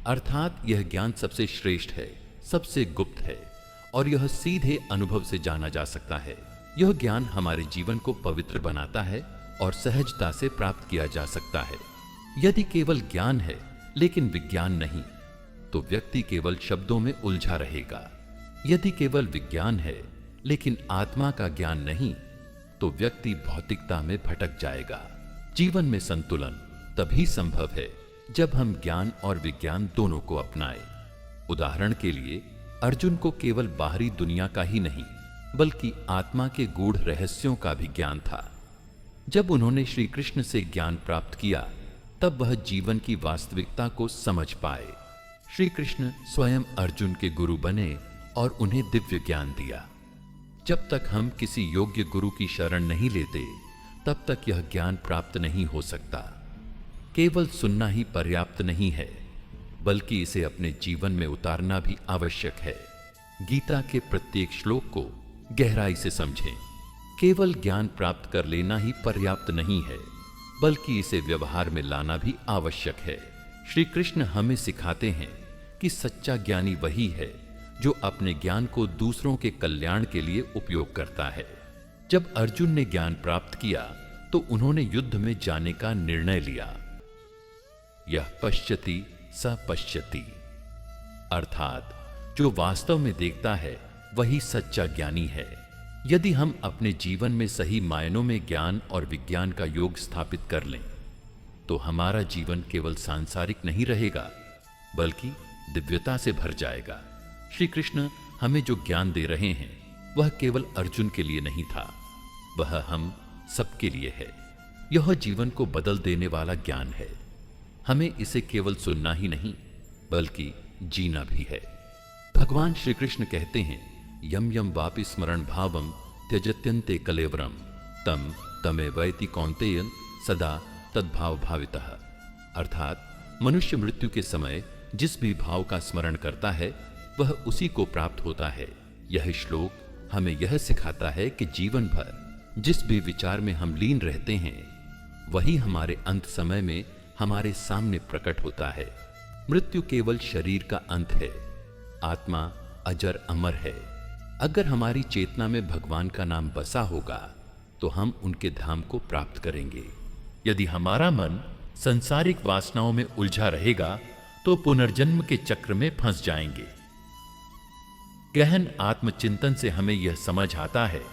अर्थात यह ज्ञान सबसे श्रेष्ठ है, सबसे गुप्त है और यह सीधे अनुभव से जाना जा सकता है। यह ज्ञान हमारे जीवन को पवित्र बनाता है और सहजता से प्राप्त किया जा सकता है। यदि केवल ज्ञान है लेकिन विज्ञान नहीं, तो व्यक्ति केवल शब्दों में उलझा रहेगा। यदि केवल विज्ञान है लेकिन आत्मा का ज्ञान नहीं, तो व्यक्ति भौतिकता में भटक जाएगा। जीवन में संतुलन तभी संभव है जब हम ज्ञान और विज्ञान दोनों को अपनाएं। उदाहरण के लिए, अर्जुन को केवल बाहरी दुनिया का ही नहीं, बल्कि आत्मा के गूढ़ रहस्यों का भी ज्ञान था। जब उन्होंने श्री कृष्ण से ज्ञान प्राप्त किया, तब वह जीवन की वास्तविकता को समझ पाए। श्री कृष्ण स्वयं अर्जुन के गुरु बने और उन्हें दिव्य ज्ञान दिया। जब तक हम किसी योग्य गुरु की शरण नहीं लेते, तब तक यह ज्ञान प्राप्त नहीं हो सकता। केवल सुनना ही पर्याप्त नहीं है, बल्कि इसे अपने जीवन में उतारना भी आवश्यक है। गीता के प्रत्येक श्लोक को गहराई से समझें। केवल ज्ञान प्राप्त कर लेना ही पर्याप्त नहीं है, बल्कि इसे व्यवहार में लाना भी आवश्यक है। श्री कृष्ण हमें सिखाते हैं कि सच्चा ज्ञानी वही है जो अपने ज्ञान को दूसरों के कल्याण के लिए उपयोग करता है। जब अर्जुन ने ज्ञान प्राप्त किया, तो उन्होंने युद्ध में जाने का निर्णय लिया। यह पश्यति स पश्यति, अर्थात जो वास्तव में देखता है वही सच्चा ज्ञानी है। यदि हम अपने जीवन में सही मायनों में ज्ञान और विज्ञान का योग स्थापित कर लें, तो हमारा जीवन केवल सांसारिक नहीं रहेगा, बल्कि दिव्यता से भर जाएगा। श्री कृष्ण हमें जो ज्ञान दे रहे हैं, वह केवल अर्जुन के लिए नहीं था, वह हम सबके लिए है। यह जीवन को बदल देने वाला ज्ञान है। हमें इसे केवल सुनना ही नहीं बल्कि जीना भी है। भगवान श्री कृष्ण कहते हैं, यम यम वापि स्मरण भावम त्यजत्यन्ते कलेवरम तम तमे वैति कौन्तेय सदा तद्भाव भावितः। अर्थात मनुष्य मृत्यु के समय जिस भी भाव का स्मरण करता है वह उसी को प्राप्त होता है। यह श्लोक हमें यह सिखाता है कि जीवन भर जिस भी विचार में हम लीन रहते हैं वही हमारे अंत समय में हमारे सामने प्रकट होता है। मृत्यु केवल शरीर का अंत है, आत्मा अजर अमर है। अगर हमारी चेतना में भगवान का नाम बसा होगा तो हम उनके धाम को प्राप्त करेंगे। यदि हमारा मन संसारिक वासनाओं में उलझा रहेगा तो पुनर्जन्म के चक्र में फंस जाएंगे। गहन आत्मचिंतन से हमें यह समझ आता है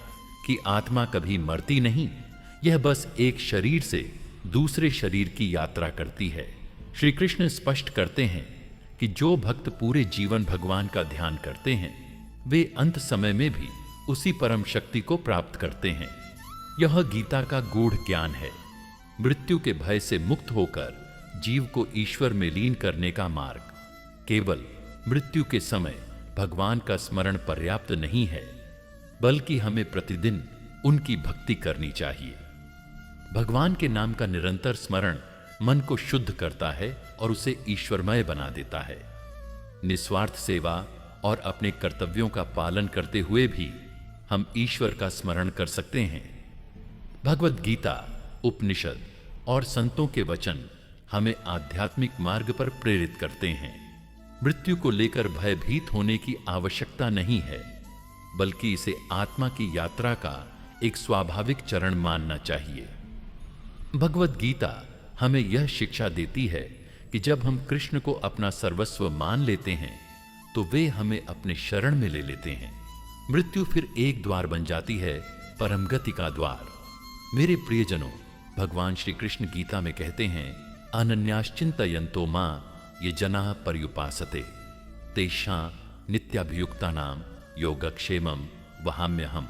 कि आत्मा कभी मरती नहीं, यह बस एक शरीर से दूसरे शरीर की यात्रा करती है। श्री कृष्ण स्पष्ट करते हैं कि जो भक्त पूरे जीवन भगवान का ध्यान करते हैं वे अंत समय में भी उसी परम शक्ति को प्राप्त करते हैं। यह गीता का गूढ़ ज्ञान है। मृत्यु के भय से मुक्त होकर जीव को ईश्वर में लीन करने का मार्ग। केवल मृत्यु के समय भगवान का स्मरण पर्याप्त नहीं है बल्कि हमें प्रतिदिन उनकी भक्ति करनी चाहिए। भगवान के नाम का निरंतर स्मरण मन को शुद्ध करता है और उसे ईश्वरमय बना देता है। निस्वार्थ सेवा और अपने कर्तव्यों का पालन करते हुए भी हम ईश्वर का स्मरण कर सकते हैं। भगवत गीता, उपनिषद और संतों के वचन हमें आध्यात्मिक मार्ग पर प्रेरित करते हैं। मृत्यु को लेकर भयभीत होने की आवश्यकता नहीं है बल्कि इसे आत्मा की यात्रा का एक स्वाभाविक चरण मानना चाहिए। भगवत गीता हमें यह शिक्षा देती है कि जब हम कृष्ण को अपना सर्वस्व मान लेते हैं तो वे हमें अपने शरण में ले लेते हैं। मृत्यु फिर एक द्वार बन जाती है, परम गति का द्वार। मेरे प्रियजनों, भगवान श्री कृष्ण गीता में कहते हैं, अनन्याश्चिन्तयन्तो मां ये जनाः पर्युपासते तेषां नित्याभियुक्तानां योगक्षेमं वहाम्यहम्।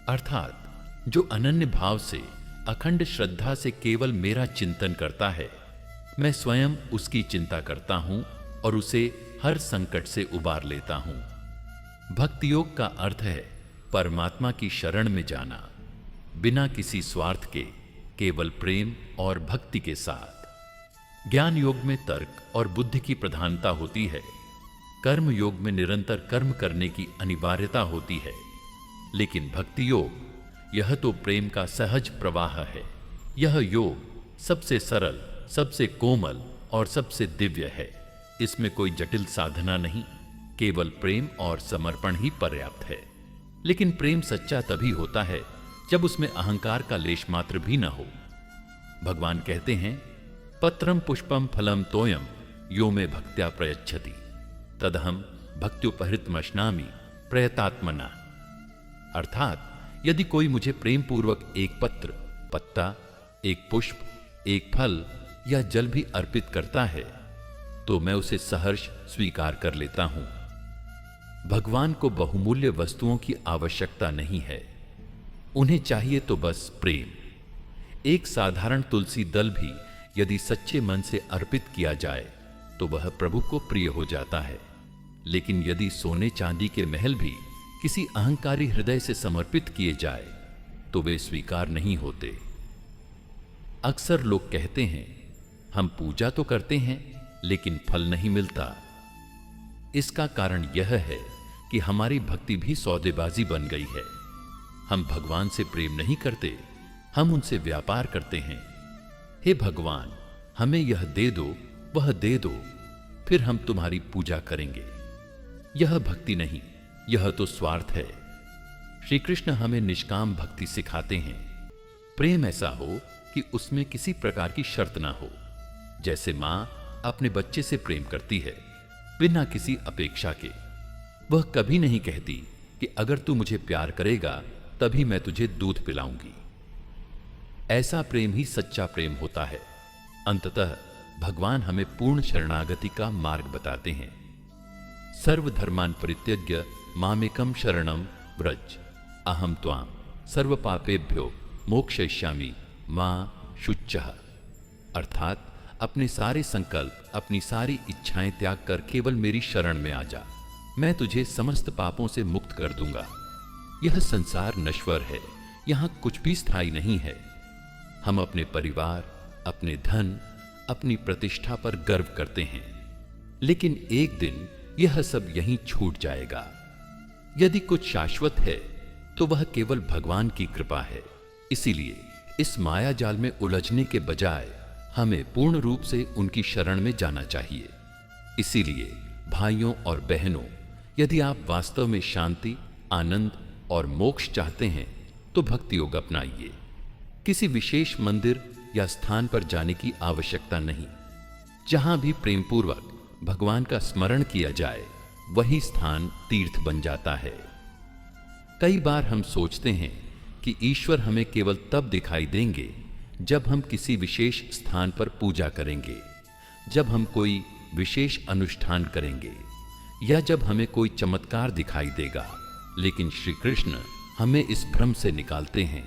अर्थात जो अनन्य भाव से अखंड श्रद्धा से केवल मेरा चिंतन करता है, मैं स्वयं उसकी चिंता करता हूं और उसे हर संकट से उबार लेता हूं। भक्ति योग का अर्थ है परमात्मा की शरण में जाना, बिना किसी स्वार्थ के, केवल प्रेम और भक्ति के साथ। ज्ञान योग में तर्क और बुद्धि की प्रधानता होती है। कर्म योग में निरंतर कर्म करने की अनिवार्यता होती है। लेकिन भक्ति योग, यह तो प्रेम का सहज प्रवाह है। यह योग सबसे सरल, सबसे कोमल और सबसे दिव्य है। इसमें कोई जटिल साधना नहीं, केवल प्रेम और समर्पण ही पर्याप्त है। लेकिन प्रेम सच्चा तभी होता है जब उसमें अहंकार का लेश मात्र भी न हो। भगवान कहते हैं, पत्रम पुष्पम फलम तोयम यो में भक्त्या प्रयच्छति तदहम भक्त्युपहृतमश्नामि प्रयतात्मना। अर्थात यदि कोई मुझे प्रेम पूर्वक एक पत्र, पत्ता, एक पुष्प, एक फल या जल भी अर्पित करता है तो मैं उसे सहर्ष स्वीकार कर लेता हूं। भगवान को बहुमूल्य वस्तुओं की आवश्यकता नहीं है, उन्हें चाहिए तो बस प्रेम। एक साधारण तुलसी दल भी यदि सच्चे मन से अर्पित किया जाए तो वह प्रभु को प्रिय हो जाता है। लेकिन यदि सोने चांदी के महल भी किसी अहंकारी हृदय से समर्पित किए जाए तो वे स्वीकार नहीं होते। अक्सर लोग कहते हैं, हम पूजा तो करते हैं लेकिन फल नहीं मिलता। इसका कारण यह है कि हमारी भक्ति भी सौदेबाजी बन गई है। हम भगवान से प्रेम नहीं करते, हम उनसे व्यापार करते हैं। हे भगवान, हमें यह दे दो, वह दे दो, फिर हम तुम्हारी पूजा करेंगे। यह भक्ति नहीं, यह तो स्वार्थ है। श्री कृष्ण हमें निष्काम भक्ति सिखाते हैं। प्रेम ऐसा हो कि उसमें किसी प्रकार की शर्त ना हो। जैसे मां अपने बच्चे से प्रेम करती है बिना किसी अपेक्षा के। वह कभी नहीं कहती कि अगर तू मुझे प्यार करेगा तभी मैं तुझे दूध पिलाऊंगी। ऐसा प्रेम ही सच्चा प्रेम होता है। अंततः भगवान हमें पूर्ण शरणागति का मार्ग बताते हैं। सर्वधर्मान परित्यज्य मामेकम शरणम व्रज अहम त्वाम सर्व पापेभ्यो मोक्षयिष्यामि मां शुच्यः। अर्थात अपने सारे संकल्प, अपनी सारी इच्छाएं त्याग कर केवल मेरी शरण में आ जा, मैं तुझे समस्त पापों से मुक्त कर दूंगा। यह संसार नश्वर है, यहां कुछ भी स्थायी नहीं है। हम अपने परिवार, अपने धन, अपनी प्रतिष्ठा पर गर्व करते हैं, लेकिन एक दिन यह सब यहीं छूट जाएगा। यदि कुछ शाश्वत है तो वह केवल भगवान की कृपा है। इसीलिए इस माया जाल में उलझने के बजाय हमें पूर्ण रूप से उनकी शरण में जाना चाहिए। इसीलिए भाइयों और बहनों, यदि आप वास्तव में शांति, आनंद और मोक्ष चाहते हैं तो भक्ति योग अपनाइए। किसी विशेष मंदिर या स्थान पर जाने की आवश्यकता नहीं। जहां भी प्रेम पूर्वक भगवान का स्मरण किया जाए वही स्थान तीर्थ बन जाता है। कई बार हम सोचते हैं कि ईश्वर हमें केवल तब दिखाई देंगे जब हम किसी विशेष स्थान पर पूजा करेंगे, जब हम कोई विशेष अनुष्ठान करेंगे, या जब हमें कोई चमत्कार दिखाई देगा। लेकिन श्री कृष्ण हमें इस भ्रम से निकालते हैं।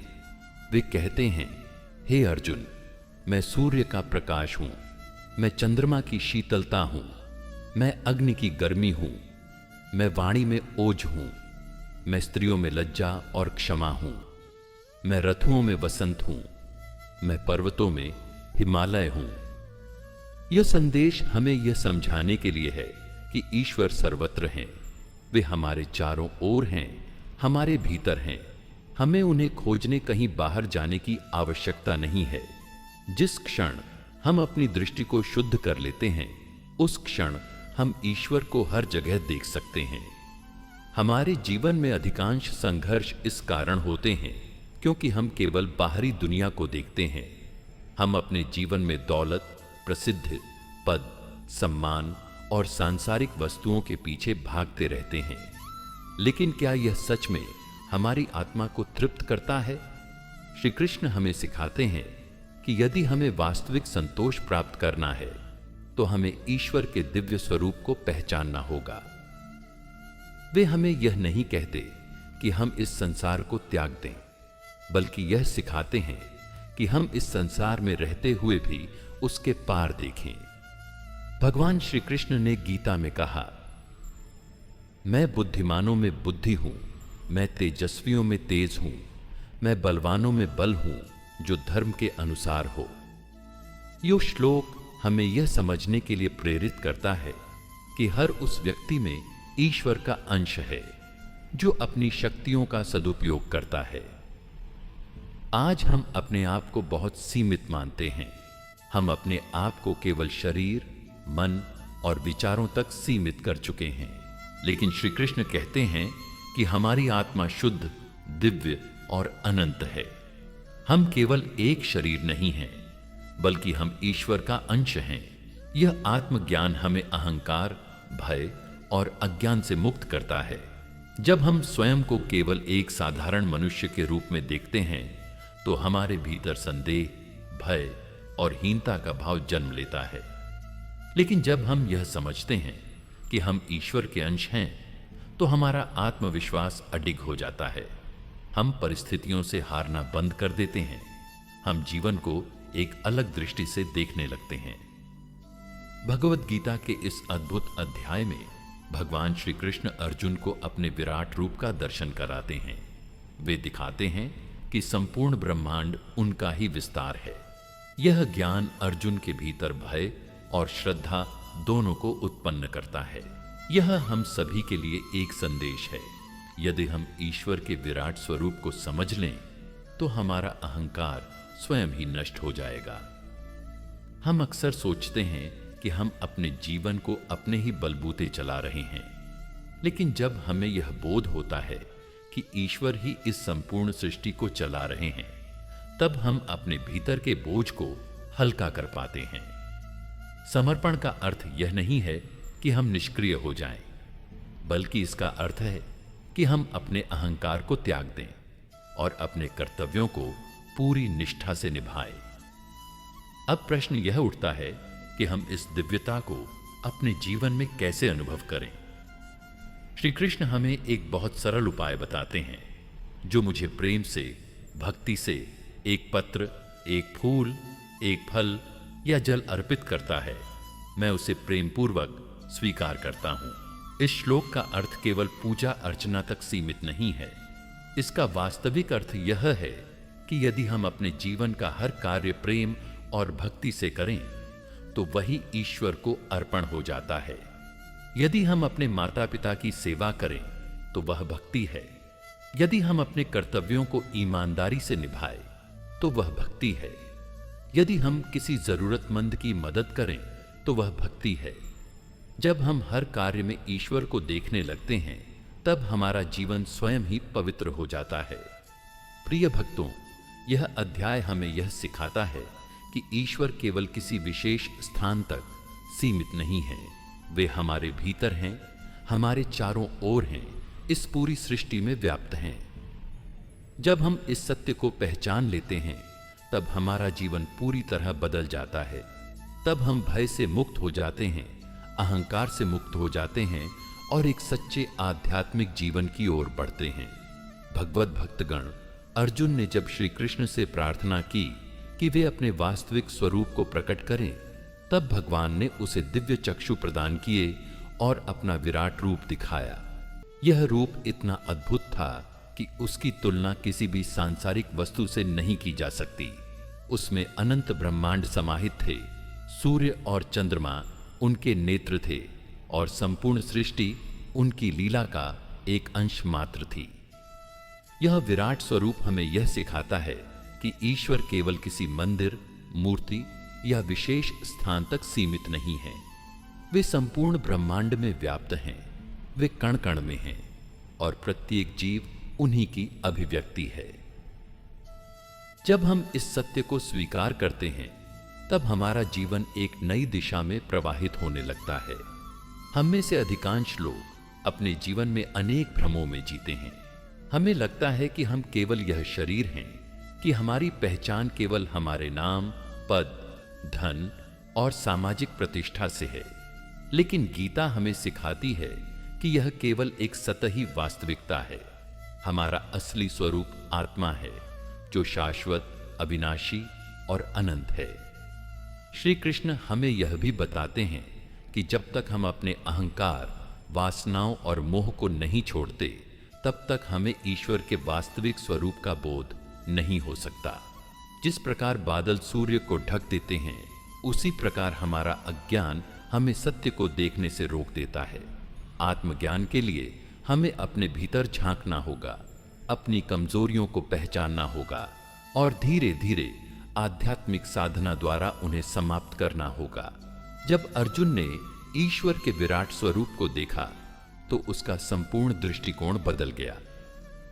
वे कहते हैं, हे अर्जुन, मैं सूर्य का प्रकाश हूं, मैं चंद्रमा की शीतलता हूं, मैं अग्नि की गर्मी हूं, मैं वाणी में ओज हूं, मैं स्त्रियों में लज्जा और क्षमा हूं, मैं रथुओं में वसंत हूं, मैं पर्वतों में हिमालय हूं। यह संदेश हमें यह समझाने के लिए है कि ईश्वर सर्वत्र हैं। वे हमारे चारों ओर हैं, हमारे भीतर हैं। हमें उन्हें खोजने कहीं बाहर जाने की आवश्यकता नहीं है। जिस क्षण हम अपनी दृष्टि को शुद्ध कर लेते हैं, उस क्षण हम ईश्वर को हर जगह देख सकते हैं। हमारे जीवन में अधिकांश संघर्ष इस कारण होते हैं क्योंकि हम केवल बाहरी दुनिया को देखते हैं। हम अपने जीवन में दौलत, प्रसिद्धि, पद, सम्मान और सांसारिक वस्तुओं के पीछे भागते रहते हैं। लेकिन क्या यह सच में हमारी आत्मा को तृप्त करता है? श्री कृष्ण हमें सिखाते हैं कि यदि हमें वास्तविक संतोष प्राप्त करना है तो हमें ईश्वर के दिव्य स्वरूप को पहचानना होगा। वे हमें यह नहीं कहते कि हम इस संसार को त्याग दें, बल्कि यह सिखाते हैं कि हम इस संसार में रहते हुए भी उसके पार देखें। भगवान श्री कृष्ण ने गीता में कहा, मैं बुद्धिमानों में बुद्धि हूं, मैं तेजस्वियों में तेज हूं, मैं बलवानों में बल हूं जो धर्म के अनुसार हो। यो श्लोक हमें यह समझने के लिए प्रेरित करता है कि हर उस व्यक्ति में ईश्वर का अंश है जो अपनी शक्तियों का सदुपयोग करता है। आज हम अपने आप को बहुत सीमित मानते हैं। हम अपने आप को केवल शरीर, मन और विचारों तक सीमित कर चुके हैं। लेकिन श्री कृष्ण कहते हैं कि हमारी आत्मा शुद्ध, दिव्य और अनंत है। हम केवल एक शरीर नहीं हैं, बल्कि हम ईश्वर का अंश हैं। यह आत्मज्ञान हमें अहंकार, भय और अज्ञान से मुक्त करता है। जब हम स्वयं को केवल एक साधारण मनुष्य के रूप में देखते हैं तो हमारे भीतर संदेह, भय और हीनता का भाव जन्म लेता है। लेकिन जब हम यह समझते हैं कि हम ईश्वर के अंश हैं तो हमारा आत्मविश्वास अडिग हो जाता है। हम परिस्थितियों से हारना बंद कर देते हैं। हम जीवन को एक अलग दृष्टि से देखने लगते हैं। भगवत गीता के इस अद्भुत अध्याय में भगवान श्री कृष्ण अर्जुन को अपने विराट रूप का दर्शन कराते हैं। वे दिखाते हैं कि संपूर्ण ब्रह्मांड उनका ही विस्तार है। यह ज्ञान अर्जुन के भीतर भय और श्रद्धा दोनों को उत्पन्न करता है। यह हम सभी के लिए एक संदेश है। यदि हम ईश्वर के विराट स्वरूप को समझ लें तो हमारा अहंकार स्वयं ही नष्ट हो जाएगा। हम अक्सर सोचते हैं कि हम अपने जीवन को अपने ही बलबूते चला रहे हैं, लेकिन जब हमें यह बोध होता है कि ईश्वर ही इस संपूर्ण सृष्टि को चला रहे हैं, तब हम अपने भीतर के बोझ को हल्का कर पाते हैं। समर्पण का अर्थ यह नहीं है कि हम निष्क्रिय हो जाएं, बल्कि इसका अर्थ है कि हम अपने अहंकार को त्याग दें और अपने कर्तव्यों को पूरी निष्ठा से निभाएं। अब प्रश्न यह उठता है कि हम इस दिव्यता को अपने जीवन में कैसे अनुभव करें। श्री कृष्ण हमें एक बहुत सरल उपाय बताते हैं। जो मुझे प्रेम से, भक्ति से एक पत्र, एक फूल, एक फल या जल अर्पित करता है, मैं उसे प्रेम पूर्वक स्वीकार करता हूं। इस श्लोक का अर्थ केवल पूजा अर्चना तक सीमित नहीं है। इसका वास्तविक अर्थ यह है कि यदि हम अपने जीवन का हर कार्य प्रेम और भक्ति से करें तो वही ईश्वर को अर्पण हो जाता है। यदि हम अपने माता पिता की सेवा करें तो वह भक्ति है। यदि हम अपने कर्तव्यों को ईमानदारी से निभाएं तो वह भक्ति है। यदि हम किसी जरूरतमंद की मदद करें तो वह भक्ति है। जब हम हर कार्य में ईश्वर को देखने लगते हैं तब हमारा जीवन स्वयं ही पवित्र हो जाता है। प्रिय भक्तों, यह अध्याय हमें यह सिखाता है कि ईश्वर केवल किसी विशेष स्थान तक सीमित नहीं है। वे हमारे भीतर हैं, हमारे चारों ओर हैं, इस पूरी सृष्टि में व्याप्त हैं। जब हम इस सत्य को पहचान लेते हैं तब हमारा जीवन पूरी तरह बदल जाता है। तब हम भय से मुक्त हो जाते हैं, अहंकार से मुक्त हो जाते हैं और एक सच्चे आध्यात्मिक जीवन की ओर बढ़ते हैं। भगवत भक्तगण, अर्जुन ने जब श्री कृष्ण से प्रार्थना की कि वे अपने वास्तविक स्वरूप को प्रकट करें, तब भगवान ने उसे दिव्य चक्षु प्रदान किए और अपना विराट रूप दिखाया। यह रूप इतना अद्भुत था कि उसकी तुलना किसी भी सांसारिक वस्तु से नहीं की जा सकती। उसमें अनंत ब्रह्मांड समाहित थे। सूर्य और चंद्रमा उनके नेत्र थे और संपूर्ण सृष्टि उनकी लीला का एक अंश मात्र थी। यह विराट स्वरूप हमें यह सिखाता है कि ईश्वर केवल किसी मंदिर, मूर्ति या विशेष स्थान तक सीमित नहीं है। वे संपूर्ण ब्रह्मांड में व्याप्त हैं। वे कण कण में हैं और प्रत्येक जीव उन्हीं की अभिव्यक्ति है। जब हम इस सत्य को स्वीकार करते हैं तब हमारा जीवन एक नई दिशा में प्रवाहित होने लगता है। हम में से अधिकांश लोग अपने जीवन में अनेक भ्रमों में जीते हैं। हमें लगता है कि हम केवल यह शरीर हैं, कि हमारी पहचान केवल हमारे नाम, पद, धन और सामाजिक प्रतिष्ठा से है। लेकिन गीता हमें सिखाती है कि यह केवल एक सतही वास्तविकता है। हमारा असली स्वरूप आत्मा है, जो शाश्वत, अविनाशी और अनंत है। श्री कृष्ण हमें यह भी बताते हैं कि जब तक हम अपने अहंकार, वासनाओं और मोह को नहीं छोड़ते, तब तक हमें ईश्वर के वास्तविक स्वरूप का बोध नहीं हो सकता। जिस प्रकार बादल सूर्य को ढक देते हैं, उसी प्रकार हमारा अज्ञान हमें सत्य को देखने से रोक देता है। आत्मज्ञान के लिए हमें अपने भीतर झांकना होगा, अपनी कमजोरियों को पहचानना होगा और धीरे धीरे आध्यात्मिक साधना द्वारा उन्हें समाप्त करना होगा। जब अर्जुन ने ईश्वर के विराट स्वरूप को देखा तो उसका संपूर्ण दृष्टिकोण बदल गया।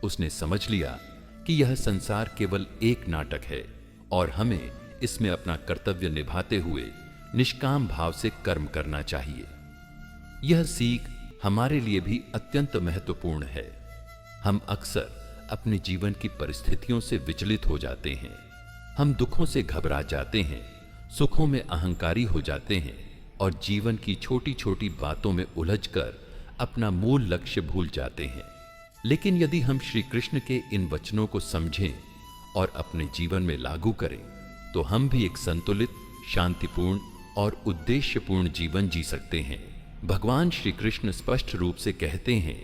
उसने समझ लिया कि यह संसार केवल एक नाटक है और हमें इसमें अपना कर्तव्य निभाते हुए निष्काम भाव से कर्म करना चाहिए। यह सीख हमारे लिए भी अत्यंत महत्वपूर्ण है। हम अक्सर अपने जीवन की परिस्थितियों से विचलित हो जाते हैं। हम दुखों से घबरा जाते हैं, सुखों में अहंकारी हो जाते हैं और जीवन की छोटी छोटी बातों में उलझकर अपना मूल लक्ष्य भूल जाते हैं। लेकिन यदि हम श्री कृष्ण के इन वचनों को समझें और अपने जीवन में लागू करें तो हम भी एक संतुलित, शांतिपूर्ण और उद्देश्यपूर्ण जीवन जी सकते हैं। भगवान श्री कृष्ण स्पष्ट रूप से कहते हैं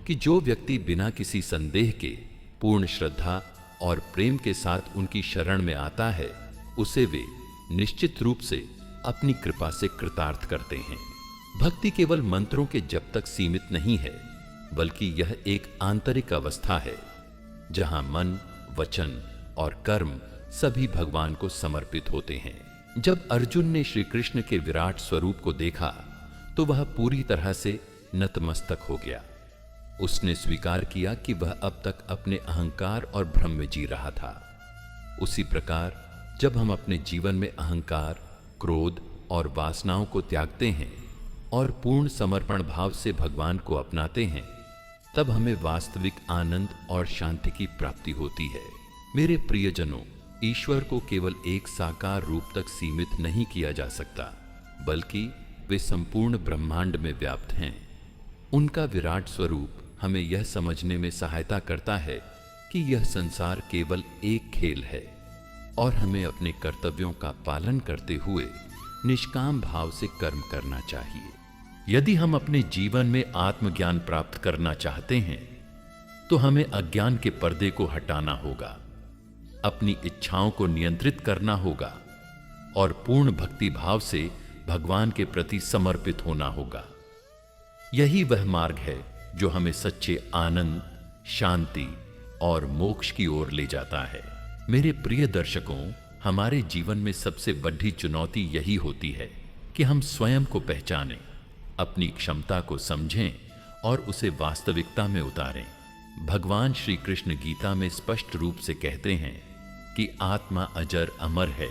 कि जो व्यक्ति बिना किसी संदेह के पूर्ण श्रद्धा और प्रेम के साथ उनकी शरण में आता है, उसे वे निश्चित रूप से अपनी कृपा से कृतार्थ करते हैं। भक्ति केवल मंत्रों के जप तक सीमित नहीं है, बल्कि यह एक आंतरिक अवस्था है जहां मन, वचन और कर्म सभी भगवान को समर्पित होते हैं। जब अर्जुन ने श्री कृष्ण के विराट स्वरूप को देखा तो वह पूरी तरह से नतमस्तक हो गया। उसने स्वीकार किया कि वह अब तक अपने अहंकार और भ्रम में जी रहा था। उसी प्रकार जब हम अपने जीवन में अहंकार, क्रोध और वासनाओं को त्यागते हैं और पूर्ण समर्पण भाव से भगवान को अपनाते हैं, तब हमें वास्तविक आनंद और शांति की प्राप्ति होती है। मेरे प्रियजनों, ईश्वर को केवल एक साकार रूप तक सीमित नहीं किया जा सकता, बल्कि वे संपूर्ण ब्रह्मांड में व्याप्त हैं। उनका विराट स्वरूप हमें यह समझने में सहायता करता है कि यह संसार केवल एक खेल है और हमें अपने कर्तव्यों का पालन करते हुए निष्काम भाव से कर्म करना चाहिए। यदि हम अपने जीवन में आत्मज्ञान प्राप्त करना चाहते हैं तो हमें अज्ञान के पर्दे को हटाना होगा, अपनी इच्छाओं को नियंत्रित करना होगा और पूर्ण भक्ति भाव से भगवान के प्रति समर्पित होना होगा। यही वह मार्ग है जो हमें सच्चे आनंद, शांति और मोक्ष की ओर ले जाता है। मेरे प्रिय दर्शकों, हमारे जीवन में सबसे बड़ी चुनौती यही होती है कि हम स्वयं को पहचानें, अपनी क्षमता को समझें और उसे वास्तविकता में उतारें। भगवान श्री कृष्ण गीता में स्पष्ट रूप से कहते हैं कि आत्मा अजर अमर है,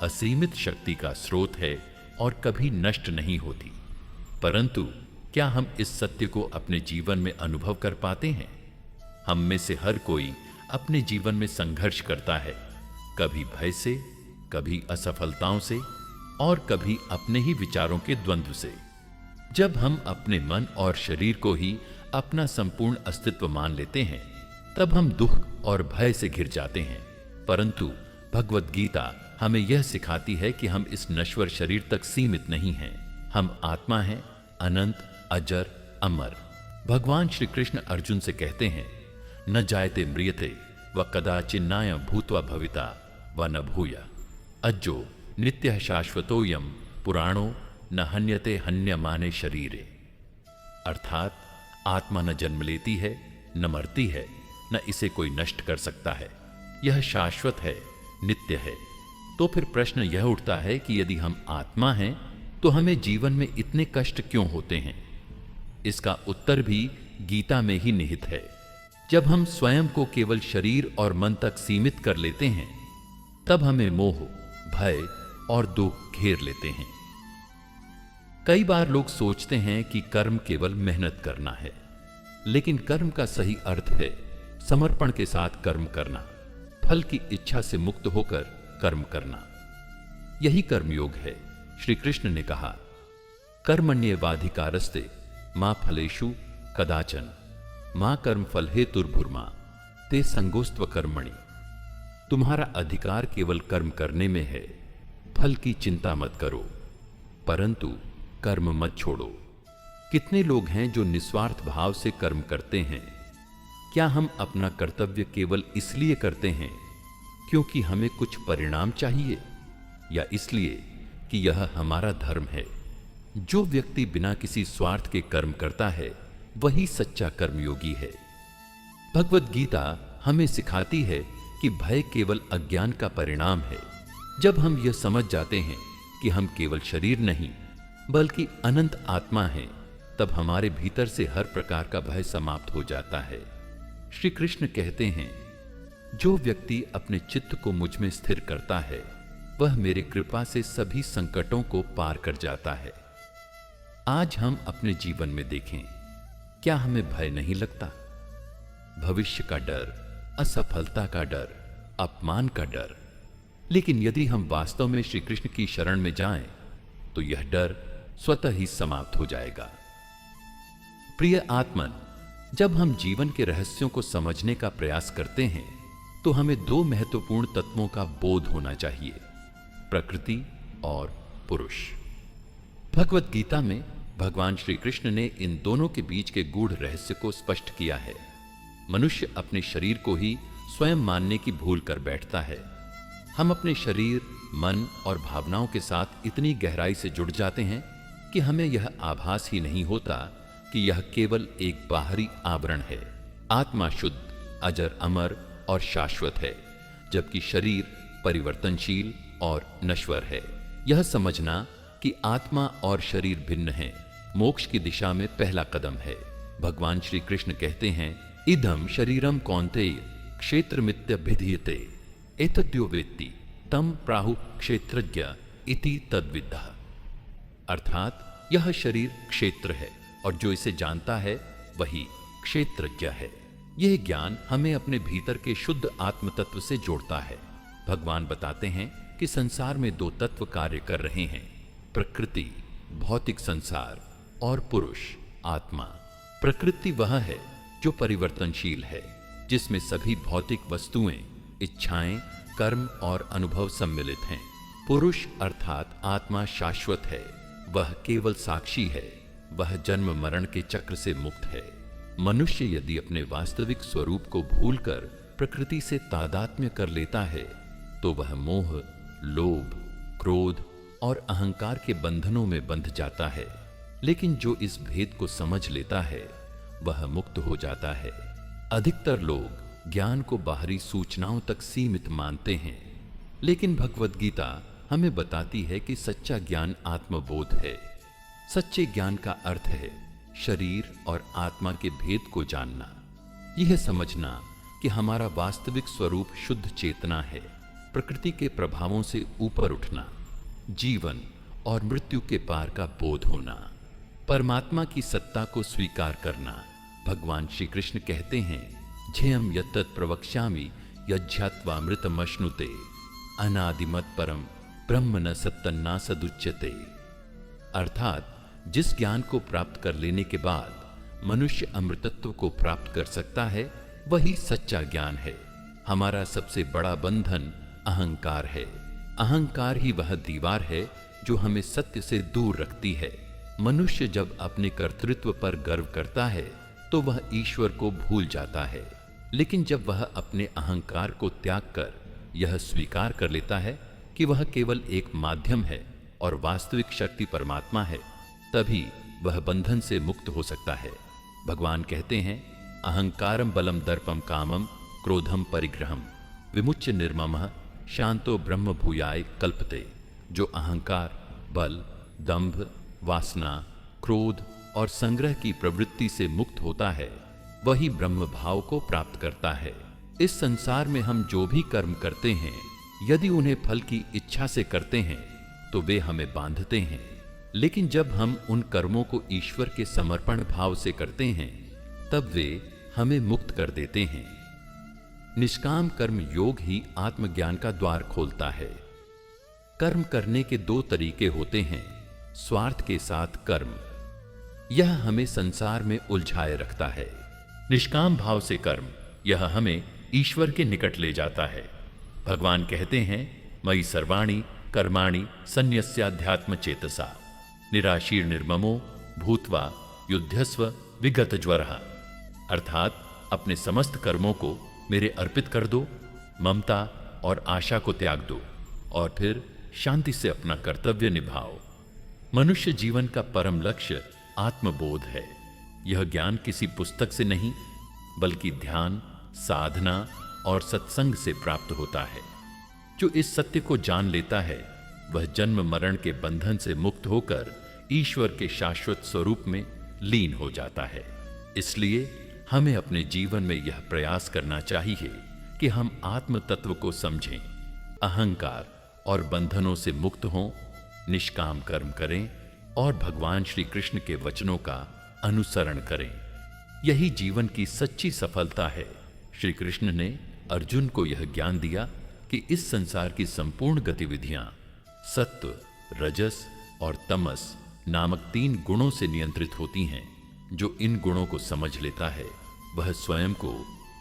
असीमित शक्ति का स्रोत है और कभी नष्ट नहीं होती। परंतु क्या हम इस सत्य को अपने जीवन में अनुभव कर पाते हैं? हम में से हर कोई अपने जीवन में संघर्ष करता है, कभी भय से, कभी असफलताओं से और कभी अपने ही विचारों के द्वंद्व से। जब हम अपने मन और शरीर को ही अपना संपूर्ण अस्तित्व मान लेते हैं, तब हम दुख और भय से घिर जाते हैं। परंतु भगवत गीता हमें यह सिखाती है कि हम इस नश्वर शरीर तक सीमित नहीं हैं। हम आत्मा हैं, अनंत, अजर, अमर। भगवान श्री कृष्ण अर्जुन से कहते हैं, न जायते म्रियते व कदाचिन्नाय भूत्वा भविता व न भूया अज्जो नित्यः शाश्वतोयम पुराणो न हन्यते हन्यमाने शरीरे। अर्थात आत्मा न जन्म लेती है, न मरती है, न इसे कोई नष्ट कर सकता है। यह शाश्वत है, नित्य है। तो फिर प्रश्न यह उठता है कि यदि हम आत्मा हैं तो हमें जीवन में इतने कष्ट क्यों होते हैं? इसका उत्तर भी गीता में ही निहित है। जब हम स्वयं को केवल शरीर और मन तक सीमित कर लेते हैं, तब हमें मोह, भय और दुख घेर लेते हैं। कई बार लोग सोचते हैं कि कर्म केवल मेहनत करना है, लेकिन कर्म का सही अर्थ है समर्पण के साथ कर्म करना, फल की इच्छा से मुक्त होकर कर्म करना। यही कर्मयोग है। श्री कृष्ण ने कहा, कर्मण्येवाधिकारस्ते मां फलेषु कदाचन मां कर्म फल हेतुर्भुर्मा ते संगोस्त्व कर्मणि। तुम्हारा अधिकार केवल कर्म करने में है, फल की चिंता मत करो, परंतु कर्म मत छोड़ो। कितने लोग हैं जो निस्वार्थ भाव से कर्म करते हैं? क्या हम अपना कर्तव्य केवल इसलिए करते हैं क्योंकि हमें कुछ परिणाम चाहिए, या इसलिए कि यह हमारा धर्म है? जो व्यक्ति बिना किसी स्वार्थ के कर्म करता है, वही सच्चा कर्मयोगी है। भगवत गीता हमें सिखाती है कि भय केवल अज्ञान का परिणाम है। जब हम यह समझ जाते हैं कि हम केवल शरीर नहीं बल्कि अनंत आत्मा हैं, तब हमारे भीतर से हर प्रकार का भय समाप्त हो जाता है। श्री कृष्ण कहते हैं, जो व्यक्ति अपने चित्त को मुझ में स्थिर करता है, वह मेरे कृपा से सभी संकटों को पार कर जाता है। आज हम अपने जीवन में देखें, क्या हमें भय नहीं लगता? भविष्य का डर, असफलता का डर, अपमान का डर। लेकिन यदि हम वास्तव में श्री कृष्ण की शरण में जाएं, तो यह डर स्वतः ही समाप्त हो जाएगा। प्रिय आत्मन, जब हम जीवन के रहस्यों को समझने का प्रयास करते हैं, तो हमें दो महत्वपूर्ण तत्वों का बोध होना चाहिए, प्रकृति और पुरुष। भगवत गीता में भगवान श्री कृष्ण ने इन दोनों के बीच के गूढ़ रहस्य को स्पष्ट किया है। मनुष्य अपने शरीर को ही स्वयं मानने की भूल कर बैठता है। हम अपने शरीर, मन और भावनाओं के साथ इतनी गहराई से जुड़ जाते हैं कि हमें यह आभास ही नहीं होता कि यह केवल एक बाहरी आवरण है। आत्मा शुद्ध, अजर, अमर और शाश्वत है, जबकि शरीर परिवर्तनशील और नश्वर है। यह समझना कि आत्मा और शरीर भिन्न हैं, मोक्ष की दिशा में पहला कदम है। भगवान श्री कृष्ण कहते हैं, इदम शरीरम कौन्तेय क्षेत्रमित्यभिधीयते एतद्यो वेत्ति तम प्राहु क्षेत्रज्ञ इति तद्विद्ध। अर्थात यह शरीर क्षेत्र है और जो इसे जानता है वही क्षेत्रज्ञ है। यह ज्ञान हमें अपने भीतर के शुद्ध आत्म तत्व से जोड़ता है। भगवान बताते हैं कि संसार में दो तत्व कार्य कर रहे हैं, प्रकृति, भौतिक संसार, और पुरुष, आत्मा। प्रकृति वह है जो परिवर्तनशील है, जिसमें सभी भौतिक वस्तुएं, इच्छाएं, कर्म और अनुभव सम्मिलित हैं। पुरुष अर्थात आत्मा शाश्वत है, वह केवल साक्षी है, वह जन्म मरण के चक्र से मुक्त है। मनुष्य यदि अपने वास्तविक स्वरूप को भूलकर प्रकृति से तादात्म्य कर लेता है तो वह मोह, लोभ, क्रोध और अहंकार के बंधनों में बंध जाता है। लेकिन जो इस भेद को समझ लेता है वह मुक्त हो जाता है। अधिकतर लोग ज्ञान को बाहरी सूचनाओं तक सीमित मानते हैं, लेकिन भगवद गीता हमें बताती है कि सच्चा ज्ञान आत्मबोध है। सच्चे ज्ञान का अर्थ है शरीर और आत्मा के भेद को जानना, यह समझना कि हमारा वास्तविक स्वरूप शुद्ध चेतना है, प्रकृति के प्रभावों से ऊपर उठना, जीवन और मृत्यु के पार का बोध होना, परमात्मा की सत्ता को स्वीकार करना। भगवान श्री कृष्ण कहते हैं, झेयम यत्तत् प्रवक्ष्यामि यज्ञात्वामृतमश्नुते अनादिमत परम ब्रह्म न सत्तन्ना सदुच्यते। अर्थात जिस ज्ञान को प्राप्त कर लेने के बाद मनुष्य अमृतत्व को प्राप्त कर सकता है वही सच्चा ज्ञान है। हमारा सबसे बड़ा बंधन अहंकार है। अहंकार ही वह दीवार है जो हमें सत्य से दूर रखती है। मनुष्य जब अपने कर्तृत्व पर गर्व करता है तो वह ईश्वर को भूल जाता है, लेकिन जब वह अपने अहंकार को त्याग कर यह स्वीकार कर लेता है कि वह केवल एक माध्यम है और वास्तविक शक्ति परमात्मा है, तभी वह बंधन से मुक्त हो सकता है। भगवान कहते हैं, अहंकारम बलम दर्पम कामम क्रोधम परिग्रहम विमुच्य निर्ममः शांतो ब्रह्म भूयाय कल्पते। जो अहंकार, बल, दंभ, वासना, क्रोध और संग्रह की प्रवृत्ति से मुक्त होता है वही ब्रह्म भाव को प्राप्त करता है। इस संसार में हम जो भी कर्म करते हैं यदि उन्हें फल की इच्छा से करते हैं तो वे हमें बांधते हैं, लेकिन जब हम उन कर्मों को ईश्वर के समर्पण भाव से करते हैं तब वे हमें मुक्त कर देते हैं। निष्काम कर्म योग ही आत्मज्ञान का द्वार खोलता है। कर्म करने के दो तरीके होते हैं, स्वार्थ के साथ कर्म, यह हमें संसार में उलझाए रखता है। निष्काम भाव से कर्म, यह हमें ईश्वर के निकट ले जाता है। भगवान कहते हैं, मयि सर्वाणि कर्माणि सन्न्यस्याध्यात्म चेतसा निराशीर निर्ममो भूत्वा युध्यस्व विगत ज्वरः। अर्थात अपने समस्त कर्मों को मेरे अर्पित कर दो, ममता और आशा को त्याग दो और फिर शांति से अपना कर्तव्य निभाओ। मनुष्य जीवन का परम लक्ष्य आत्मबोध है। यह ज्ञान किसी पुस्तक से नहीं बल्कि ध्यान, साधना और सत्संग से प्राप्त होता है। जो इस सत्य को जान लेता है वह जन्म मरण के बंधन से मुक्त होकर ईश्वर के शाश्वत स्वरूप में लीन हो जाता है। इसलिए हमें अपने जीवन में यह प्रयास करना चाहिए कि हम आत्म तत्व को समझें, अहंकार और बंधनों से मुक्त हों, निष्काम कर्म करें और भगवान श्री कृष्ण के वचनों का अनुसरण करें। यही जीवन की सच्ची सफलता है। श्री कृष्ण ने अर्जुन को यह ज्ञान दिया कि इस संसार की संपूर्ण गतिविधियां सत्व, रजस और तमस नामक 3 गुणों से नियंत्रित होती हैं। जो इन गुणों को समझ लेता है वह स्वयं को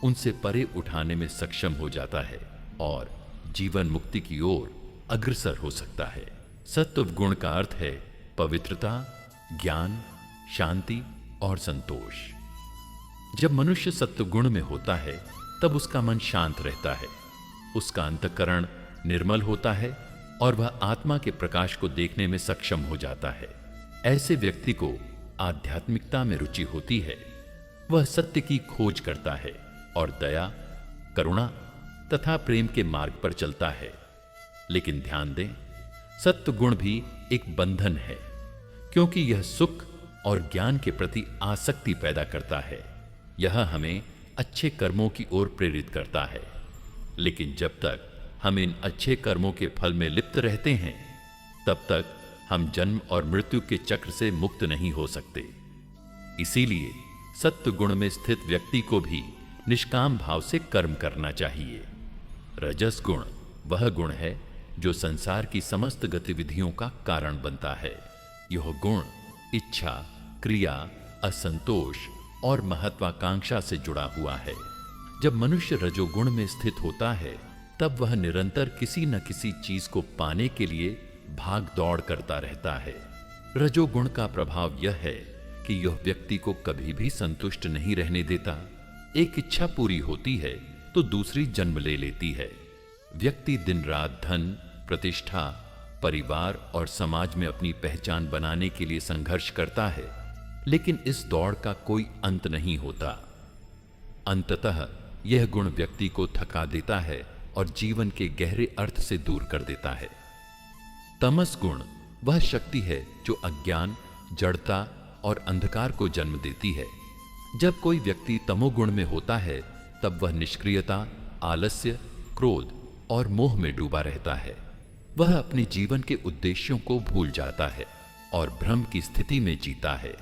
उनसे परे उठाने में सक्षम हो जाता है और जीवन मुक्ति की ओर अग्रसर हो सकता है। सत्व गुण का अर्थ है पवित्रता, ज्ञान, शांति और संतोष। जब मनुष्य सत्व गुण में होता है तब उसका मन शांत रहता है, उसका अंतःकरण निर्मल होता है और वह आत्मा के प्रकाश को देखने में सक्षम हो जाता है। ऐसे व्यक्ति को आध्यात्मिकता में रुचि होती है। वह सत्य की खोज करता है और दया, करुणा तथा प्रेम के मार्ग पर चलता है। लेकिन ध्यान दें, सत्व गुण भी एक बंधन है, क्योंकि यह सुख और ज्ञान के प्रति आसक्ति पैदा करता है। यह हमें अच्छे कर्मों की ओर प्रेरित करता है, लेकिन जब तक हम इन अच्छे कर्मों के फल में लिप्त रहते हैं तब तक हम जन्म और मृत्यु के चक्र से मुक्त नहीं हो सकते। इसीलिए सत्व गुण में स्थित व्यक्ति को भी निष्काम भाव से कर्म करना चाहिए। रजस गुण वह गुण है जो संसार की समस्त गतिविधियों का कारण बनता है। यह गुण इच्छा, क्रिया, असंतोष और महत्वाकांक्षा से जुड़ा हुआ है। जब मनुष्य रजोगुण में स्थित होता है तब वह निरंतर किसी न किसी चीज को पाने के लिए भाग दौड़ करता रहता है। रजोगुण का प्रभाव यह है कि यह व्यक्ति को कभी भी संतुष्ट नहीं रहने देता। एक इच्छा पूरी होती है तो दूसरी जन्म ले लेती है। व्यक्ति दिन रात धन, प्रतिष्ठा, परिवार और समाज में अपनी पहचान बनाने के लिए संघर्ष करता है, लेकिन इस दौड़ का कोई अंत नहीं होता। अंततः यह गुण व्यक्ति को थका देता है और जीवन के गहरे अर्थ से दूर कर देता है। तमस गुण वह शक्ति है जो अज्ञान, जड़ता और अंधकार को जन्म देती है। जब कोई व्यक्ति तमोगुण में होता है तब वह निष्क्रियता, आलस्य, क्रोध और मोह में डूबा रहता है। वह अपने जीवन के उद्देश्यों को भूल जाता है और भ्रम की स्थिति में जीता है।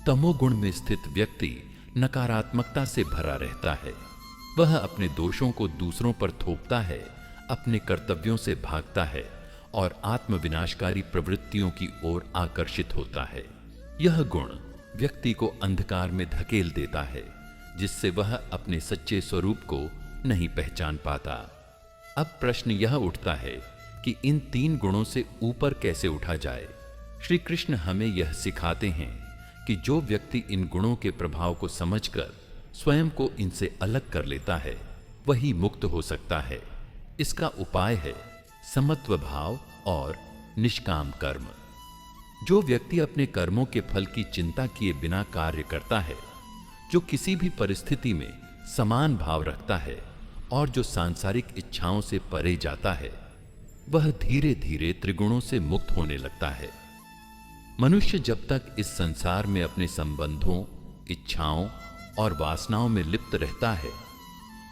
तमोगुण में स्थित व्यक्ति नकारात्मकता से भरा रहता है। वह अपने दोषों को दूसरों पर थोपता है, अपने कर्तव्यों से भागता है और आत्मविनाशकारी प्रवृत्तियों की ओर आकर्षित होता है। यह गुण व्यक्ति को अंधकार में धकेल देता है, जिससे वह अपने सच्चे स्वरूप को नहीं पहचान पाता। अब प्रश्न यह उठता है कि इन 3 गुणों से ऊपर कैसे उठा जाए। श्री कृष्ण हमें यह सिखाते हैं कि जो व्यक्ति इन गुणों के प्रभाव को समझकर स्वयं को इनसे अलग कर लेता है वही मुक्त हो सकता है। इसका उपाय है समत्व भाव और निष्काम कर्म। जो व्यक्ति अपने कर्मों के फल की चिंता किए बिना कार्य करता है, जो किसी भी परिस्थिति में समान भाव रखता है और जो सांसारिक इच्छाओं से परे जाता है, वह धीरे धीरे त्रिगुणों से मुक्त होने लगता है। मनुष्य जब तक इस संसार में अपने संबंधों, इच्छाओं और वासनाओं में लिप्त रहता है,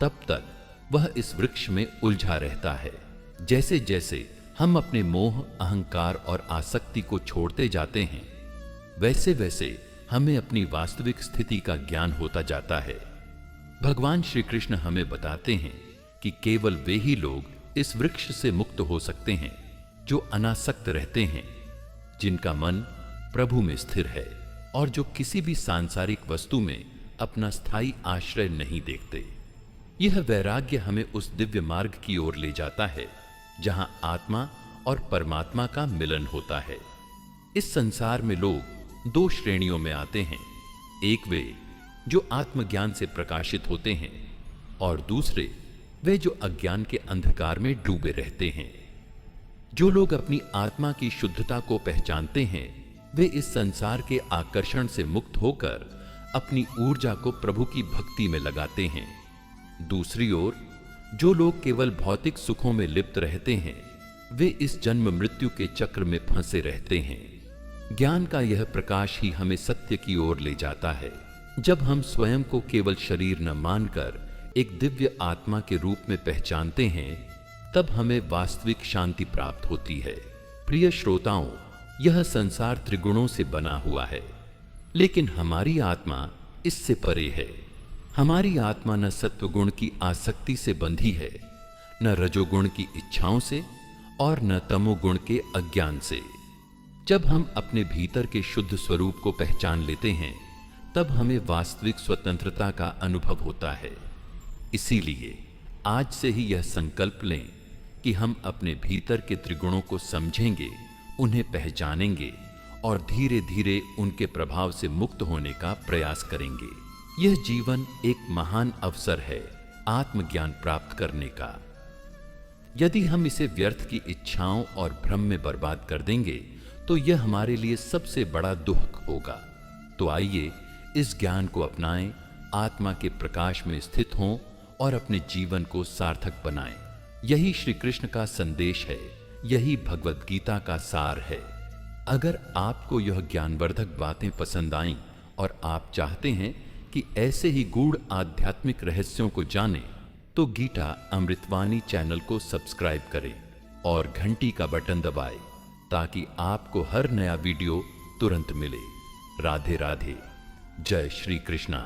तब तक वह इस वृक्ष में उलझा रहता है। जैसे जैसे हम अपने मोह, अहंकार और आसक्ति को छोड़ते जाते हैं, वैसे वैसे हमें अपनी वास्तविक स्थिति का ज्ञान होता जाता है। भगवान श्री कृष्ण हमें बताते हैं कि केवल वे ही लोग इस वृक्ष से मुक्त हो सकते हैं जो अनासक्त रहते हैं, जिनका मन प्रभु में स्थिर है और जो किसी भी सांसारिक वस्तु में अपना स्थायी आश्रय नहीं देखते। यह वैराग्य हमें उस दिव्य मार्ग की ओर ले जाता है जहां आत्मा और परमात्मा का मिलन होता है। इस संसार में लोग 2 श्रेणियों में आते हैं। एक वे जो आत्मज्ञान से प्रकाशित होते हैं और दूसरे वे जो अज्ञान के अंधकार में डूबे रहते हैं। जो लोग अपनी आत्मा की शुद्धता को पहचानते हैं, वे इस संसार के आकर्षण से मुक्त होकर अपनी ऊर्जा को प्रभु की भक्ति में लगाते हैं। दूसरी ओर जो लोग केवल भौतिक सुखों में लिप्त रहते हैं, वे इस जन्म मृत्यु के चक्र में फंसे रहते हैं। ज्ञान का यह प्रकाश ही हमें सत्य की ओर ले जाता है। जब हम स्वयं को केवल शरीर न मानकर एक दिव्य आत्मा के रूप में पहचानते हैं, तब हमें वास्तविक शांति प्राप्त होती है। प्रिय श्रोताओं, यह संसार त्रिगुणों से बना हुआ है, लेकिन हमारी आत्मा इससे परे है। हमारी आत्मा न सत्वगुण की आसक्ति से बंधी है, न रजोगुण की इच्छाओं से और न तमोगुण के अज्ञान से। जब हम अपने भीतर के शुद्ध स्वरूप को पहचान लेते हैं, तब हमें वास्तविक स्वतंत्रता का अनुभव होता है। इसीलिए आज से ही यह संकल्प लें कि हम अपने भीतर के त्रिगुणों को समझेंगे, उन्हें पहचानेंगे और धीरे धीरे उनके प्रभाव से मुक्त होने का प्रयास करेंगे। यह जीवन एक महान अवसर है आत्मज्ञान प्राप्त करने का। यदि हम इसे व्यर्थ की इच्छाओं और भ्रम में बर्बाद कर देंगे तो यह हमारे लिए सबसे बड़ा दुख होगा। तो आइए इस ज्ञान को अपनाएं, आत्मा के प्रकाश में स्थित हों और अपने जीवन को सार्थक बनाएं। यही श्री कृष्ण का संदेश है, यही भगवत गीता का सार है। अगर आपको यह ज्ञानवर्धक बातें पसंद आईं और आप चाहते हैं कि ऐसे ही गूढ़ आध्यात्मिक रहस्यों को जानें, तो गीता अमृतवाणी चैनल को सब्सक्राइब करें और घंटी का बटन दबाएं ताकि आपको हर नया वीडियो तुरंत मिले। राधे राधे। जय श्री कृष्णा।